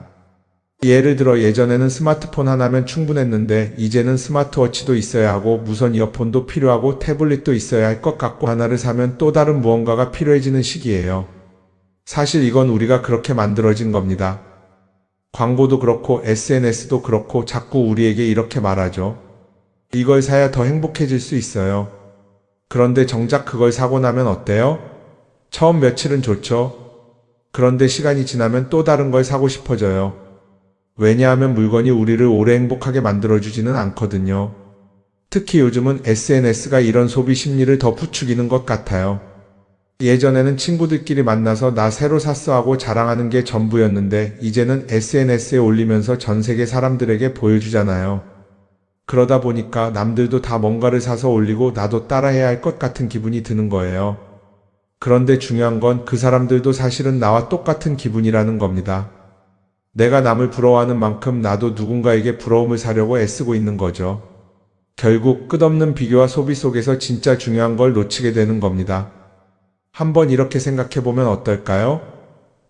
예를 들어 예전에는 스마트폰 하나면 충분했는데 이제는 스마트워치도 있어야 하고 무선 이어폰도 필요하고 태블릿도 있어야 할 것 같고, 하나를 사면 또 다른 무언가가 필요해지는 시기예요. 사실 이건 우리가 그렇게 만들어진 겁니다. 광고도 그렇고 SNS도 그렇고 자꾸 우리에게 이렇게 말하죠. 이걸 사야 더 행복해질 수 있어요. 그런데 정작 그걸 사고 나면 어때요? 처음 며칠은 좋죠. 그런데 시간이 지나면 또 다른 걸 사고 싶어져요. 왜냐하면 물건이 우리를 오래 행복하게 만들어주지는 않거든요. 특히 요즘은 SNS가 이런 소비 심리를 더 부추기는 것 같아요. 예전에는 친구들끼리 만나서 나 새로 샀어 하고 자랑하는 게 전부였는데 이제는 SNS에 올리면서 전 세계 사람들에게 보여주잖아요. 그러다 보니까 남들도 다 뭔가를 사서 올리고 나도 따라해야 할 것 같은 기분이 드는 거예요. 그런데 중요한 건 그 사람들도 사실은 나와 똑같은 기분이라는 겁니다. 내가 남을 부러워하는 만큼 나도 누군가에게 부러움을 사려고 애쓰고 있는 거죠. 결국 끝없는 비교와 소비 속에서 진짜 중요한 걸 놓치게 되는 겁니다. 한번 이렇게 생각해보면 어떨까요?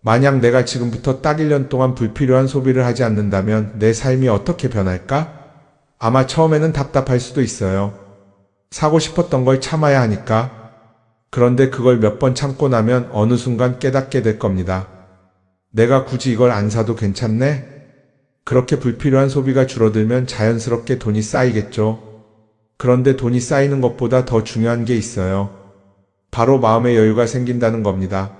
만약 내가 지금부터 딱 1년 동안 불필요한 소비를 하지 않는다면 내 삶이 어떻게 변할까? 아마 처음에는 답답할 수도 있어요. 사고 싶었던 걸 참아야 하니까. 그런데 그걸 몇 번 참고 나면 어느 순간 깨닫게 될 겁니다. 내가 굳이 이걸 안 사도 괜찮네? 그렇게 불필요한 소비가 줄어들면 자연스럽게 돈이 쌓이겠죠. 그런데 돈이 쌓이는 것보다 더 중요한 게 있어요. 바로 마음의 여유가 생긴다는 겁니다.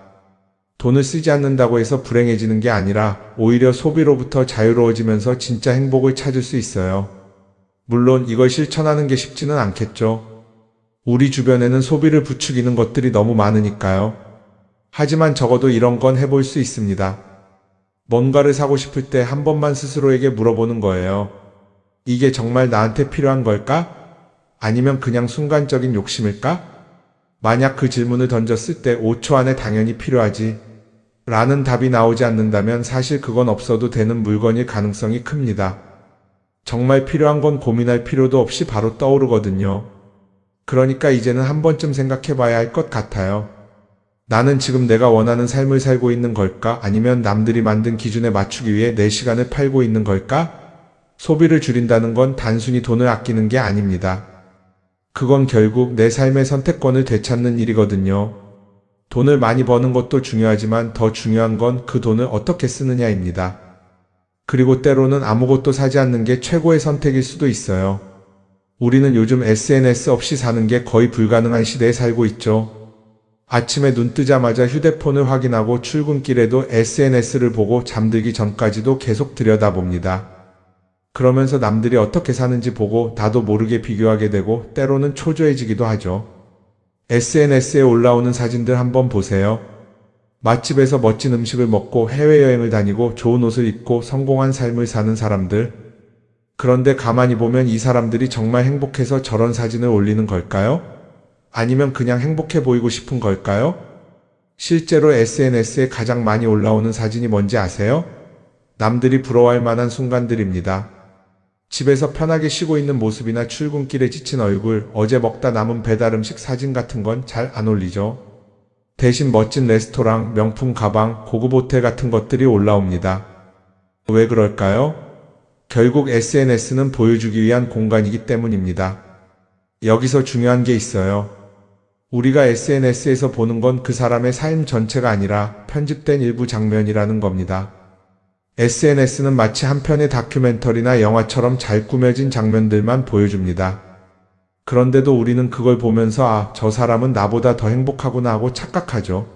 돈을 쓰지 않는다고 해서 불행해지는 게 아니라 오히려 소비로부터 자유로워지면서 진짜 행복을 찾을 수 있어요. 물론 이걸 실천하는 게 쉽지는 않겠죠. 우리 주변에는 소비를 부추기는 것들이 너무 많으니까요. 하지만 적어도 이런 건 해볼 수 있습니다. 뭔가를 사고 싶을 때 한 번만 스스로에게 물어보는 거예요. 이게 정말 나한테 필요한 걸까? 아니면 그냥 순간적인 욕심일까? 만약 그 질문을 던졌을 때 5초 안에 당연히 필요하지 라는 답이 나오지 않는다면 사실 그건 없어도 되는 물건일 가능성이 큽니다. 정말 필요한 건 고민할 필요도 없이 바로 떠오르거든요. 그러니까 이제는 한 번쯤 생각해 봐야 할 것 같아요. 나는 지금 내가 원하는 삶을 살고 있는 걸까? 아니면 남들이 만든 기준에 맞추기 위해 내 시간을 팔고 있는 걸까? 소비를 줄인다는 건 단순히 돈을 아끼는 게 아닙니다. 그건 결국 내 삶의 선택권을 되찾는 일이거든요. 돈을 많이 버는 것도 중요하지만 더 중요한 건 그 돈을 어떻게 쓰느냐입니다. 그리고 때로는 아무것도 사지 않는 게 최고의 선택일 수도 있어요. 우리는 요즘 SNS 없이 사는 게 거의 불가능한 시대에 살고 있죠. 아침에 눈 뜨자마자 휴대폰을 확인하고 출근길에도 SNS를 보고 잠들기 전까지도 계속 들여다봅니다. 그러면서 남들이 어떻게 사는지 보고 나도 모르게 비교하게 되고 때로는 초조해지기도 하죠. SNS에 올라오는 사진들 한번 보세요. 맛집에서 멋진 음식을 먹고 해외여행을 다니고 좋은 옷을 입고 성공한 삶을 사는 사람들. 그런데 가만히 보면 이 사람들이 정말 행복해서 저런 사진을 올리는 걸까요? 아니면 그냥 행복해 보이고 싶은 걸까요? 실제로 SNS에 가장 많이 올라오는 사진이 뭔지 아세요? 남들이 부러워할 만한 순간들입니다. 집에서 편하게 쉬고 있는 모습이나 출근길에 지친 얼굴, 어제 먹다 남은 배달 음식 사진 같은 건 잘 안 올리죠. 대신 멋진 레스토랑, 명품 가방, 고급 호텔 같은 것들이 올라옵니다. 왜 그럴까요? 결국 SNS는 보여주기 위한 공간이기 때문입니다. 여기서 중요한 게 있어요. 우리가 SNS에서 보는 건 그 사람의 삶 전체가 아니라 편집된 일부 장면이라는 겁니다. SNS는 마치 한 편의 다큐멘터리나 영화처럼 잘 꾸며진 장면들만 보여줍니다. 그런데도 우리는 그걸 보면서 아, 저 사람은 나보다 더 행복하구나 하고 착각하죠.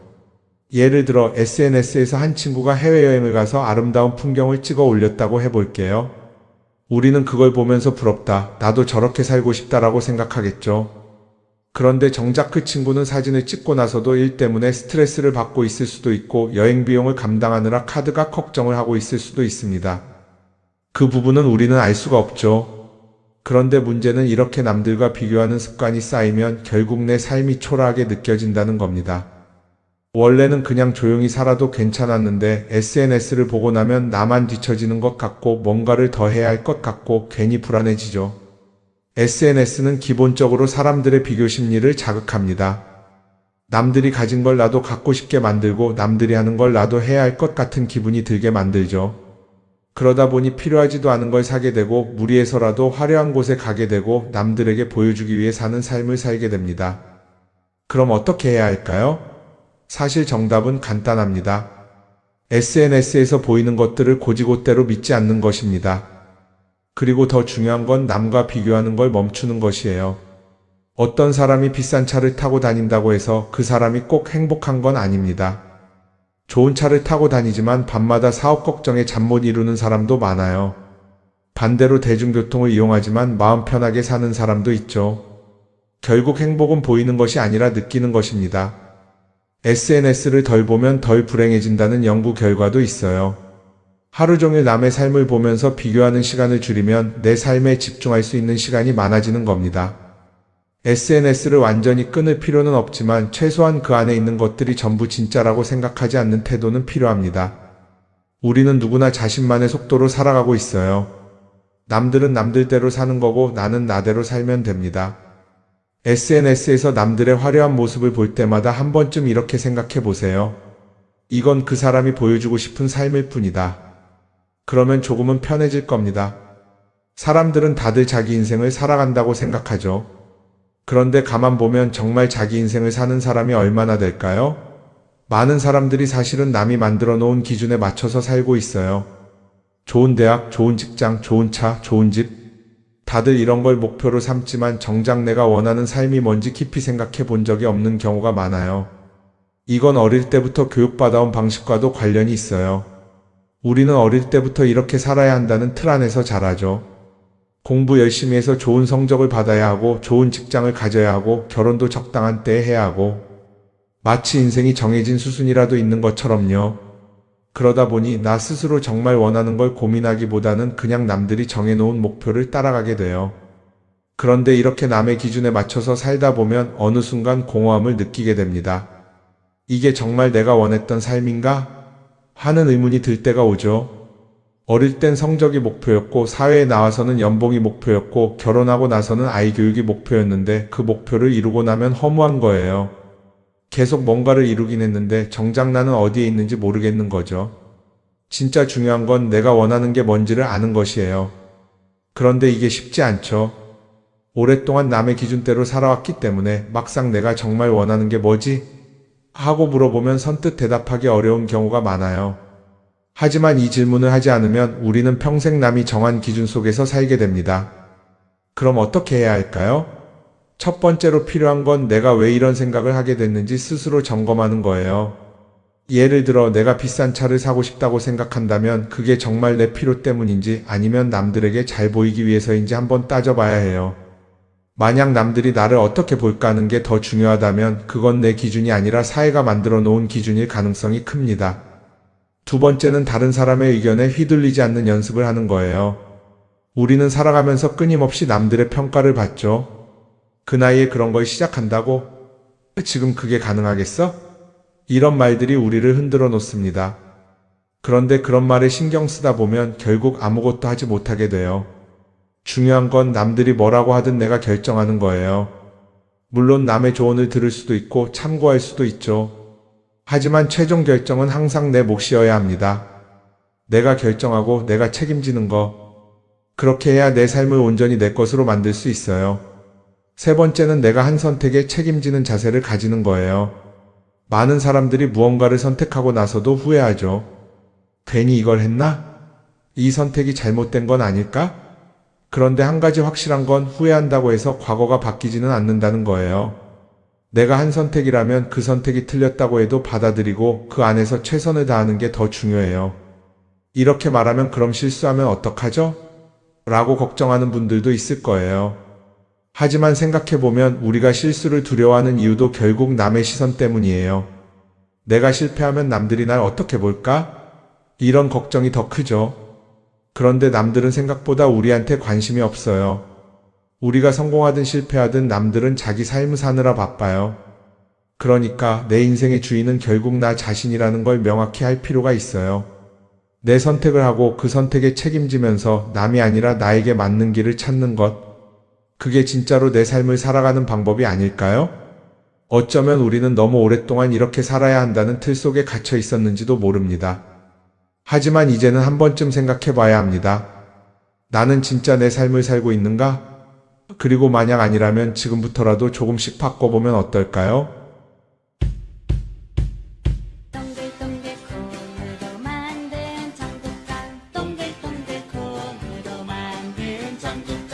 예를 들어 SNS에서 한 친구가 해외여행을 가서 아름다운 풍경을 찍어 올렸다고 해볼게요. 우리는 그걸 보면서 부럽다, 나도 저렇게 살고 싶다라고 생각하겠죠. 그런데 정작 그 친구는 사진을 찍고 나서도 일 때문에 스트레스를 받고 있을 수도 있고 여행 비용을 감당하느라 카드가 걱정을 하고 있을 수도 있습니다. 그 부분은 우리는 알 수가 없죠. 그런데 문제는 이렇게 남들과 비교하는 습관이 쌓이면 결국 내 삶이 초라하게 느껴진다는 겁니다. 원래는 그냥 조용히 살아도 괜찮았는데 SNS를 보고 나면 나만 뒤처지는 것 같고 뭔가를 더 해야 할 것 같고 괜히 불안해지죠. SNS는 기본적으로 사람들의 비교 심리를 자극합니다. 남들이 가진 걸 나도 갖고 싶게 만들고 남들이 하는 걸 나도 해야 할 것 같은 기분이 들게 만들죠. 그러다 보니 필요하지도 않은 걸 사게 되고 무리해서라도 화려한 곳에 가게 되고 남들에게 보여주기 위해 사는 삶을 살게 됩니다. 그럼 어떻게 해야 할까요? 사실 정답은 간단합니다. SNS에서 보이는 것들을 곧이곧대로 믿지 않는 것입니다. 그리고 더 중요한 건 남과 비교하는 걸 멈추는 것이에요. 어떤 사람이 비싼 차를 타고 다닌다고 해서 그 사람이 꼭 행복한 건 아닙니다. 좋은 차를 타고 다니지만 밤마다 사업 걱정에 잠 못 이루는 사람도 많아요. 반대로 대중교통을 이용하지만 마음 편하게 사는 사람도 있죠. 결국 행복은 보이는 것이 아니라 느끼는 것입니다. SNS를 덜 보면 덜 불행해진다는 연구 결과도 있어요. 하루 종일 남의 삶을 보면서 비교하는 시간을 줄이면 내 삶에 집중할 수 있는 시간이 많아지는 겁니다. SNS를 완전히 끊을 필요는 없지만 최소한 그 안에 있는 것들이 전부 진짜라고 생각하지 않는 태도는 필요합니다. 우리는 누구나 자신만의 속도로 살아가고 있어요. 남들은 남들대로 사는 거고 나는 나대로 살면 됩니다. SNS에서 남들의 화려한 모습을 볼 때마다 한 번쯤 이렇게 생각해 보세요. 이건 그 사람이 보여주고 싶은 삶일 뿐이다. 그러면 조금은 편해질 겁니다. 사람들은 다들 자기 인생을 살아간다고 생각하죠. 그런데 가만 보면 정말 자기 인생을 사는 사람이 얼마나 될까요? 많은 사람들이 사실은 남이 만들어 놓은 기준에 맞춰서 살고 있어요. 좋은 대학, 좋은 직장, 좋은 차, 좋은 집. 다들 이런 걸 목표로 삼지만 정작 내가 원하는 삶이 뭔지 깊이 생각해 본 적이 없는 경우가 많아요. 이건 어릴 때부터 교육받아온 방식과도 관련이 있어요. 우리는 어릴 때부터 이렇게 살아야 한다는 틀 안에서 자라죠. 공부 열심히 해서 좋은 성적을 받아야 하고 좋은 직장을 가져야 하고 결혼도 적당한 때에 해야 하고 마치 인생이 정해진 수순이라도 있는 것처럼요. 그러다 보니 나 스스로 정말 원하는 걸 고민하기보다는 그냥 남들이 정해놓은 목표를 따라가게 돼요. 그런데 이렇게 남의 기준에 맞춰서 살다 보면 어느 순간 공허함을 느끼게 됩니다. 이게 정말 내가 원했던 삶인가? 하는 의문이 들 때가 오죠. 어릴 땐 성적이 목표였고 사회에 나와서는 연봉이 목표였고 결혼하고 나서는 아이 교육이 목표였는데 그 목표를 이루고 나면 허무한 거예요. 계속 뭔가를 이루긴 했는데 정작 나는 어디에 있는지 모르겠는 거죠. 진짜 중요한 건 내가 원하는 게 뭔지를 아는 것이에요. 그런데 이게 쉽지 않죠. 오랫동안 남의 기준대로 살아왔기 때문에 막상 내가 정말 원하는 게 뭐지? 하고 물어보면 선뜻 대답하기 어려운 경우가 많아요. 하지만 이 질문을 하지 않으면 우리는 평생 남이 정한 기준 속에서 살게 됩니다. 그럼 어떻게 해야 할까요? 첫 번째로 필요한 건 내가 왜 이런 생각을 하게 됐는지 스스로 점검하는 거예요. 예를 들어 내가 비싼 차를 사고 싶다고 생각한다면 그게 정말 내 필요 때문인지 아니면 남들에게 잘 보이기 위해서인지 한번 따져봐야 해요. 만약 남들이 나를 어떻게 볼까 하는 게 더 중요하다면 그건 내 기준이 아니라 사회가 만들어 놓은 기준일 가능성이 큽니다. 두 번째는 다른 사람의 의견에 휘둘리지 않는 연습을 하는 거예요. 우리는 살아가면서 끊임없이 남들의 평가를 받죠. 그 나이에 그런 걸 시작한다고? 지금 그게 가능하겠어? 이런 말들이 우리를 흔들어 놓습니다. 그런데 그런 말에 신경 쓰다 보면 결국 아무것도 하지 못하게 돼요. 중요한 건 남들이 뭐라고 하든 내가 결정하는 거예요. 물론 남의 조언을 들을 수도 있고 참고할 수도 있죠. 하지만 최종 결정은 항상 내 몫이어야 합니다. 내가 결정하고 내가 책임지는 거. 그렇게 해야 내 삶을 온전히 내 것으로 만들 수 있어요. 세 번째는 내가 한 선택에 책임지는 자세를 가지는 거예요. 많은 사람들이 무언가를 선택하고 나서도 후회하죠. 괜히 이걸 했나? 이 선택이 잘못된 건 아닐까? 그런데 한 가지 확실한 건 후회한다고 해서 과거가 바뀌지는 않는다는 거예요. 내가 한 선택이라면 그 선택이 틀렸다고 해도 받아들이고 그 안에서 최선을 다하는 게 더 중요해요. 이렇게 말하면 그럼 실수하면 어떡하죠? 라고 걱정하는 분들도 있을 거예요. 하지만 생각해보면 우리가 실수를 두려워하는 이유도 결국 남의 시선 때문이에요. 내가 실패하면 남들이 날 어떻게 볼까? 이런 걱정이 더 크죠. 그런데 남들은 생각보다 우리한테 관심이 없어요. 우리가 성공하든 실패하든 남들은 자기 삶을 사느라 바빠요. 그러니까 내 인생의 주인은 결국 나 자신이라는 걸 명확히 할 필요가 있어요. 내 선택을 하고 그 선택에 책임지면서 남이 아니라 나에게 맞는 길을 찾는 것. 그게 진짜로 내 삶을 살아가는 방법이 아닐까요? 어쩌면 우리는 너무 오랫동안 이렇게 살아야 한다는 틀 속에 갇혀 있었는지도 모릅니다. 하지만 이제는 한 번쯤 생각해 봐야 합니다. 나는 진짜 내 삶을 살고 있는가? 그리고 만약 아니라면 지금부터라도 조금씩 바꿔보면 어떨까요? 상도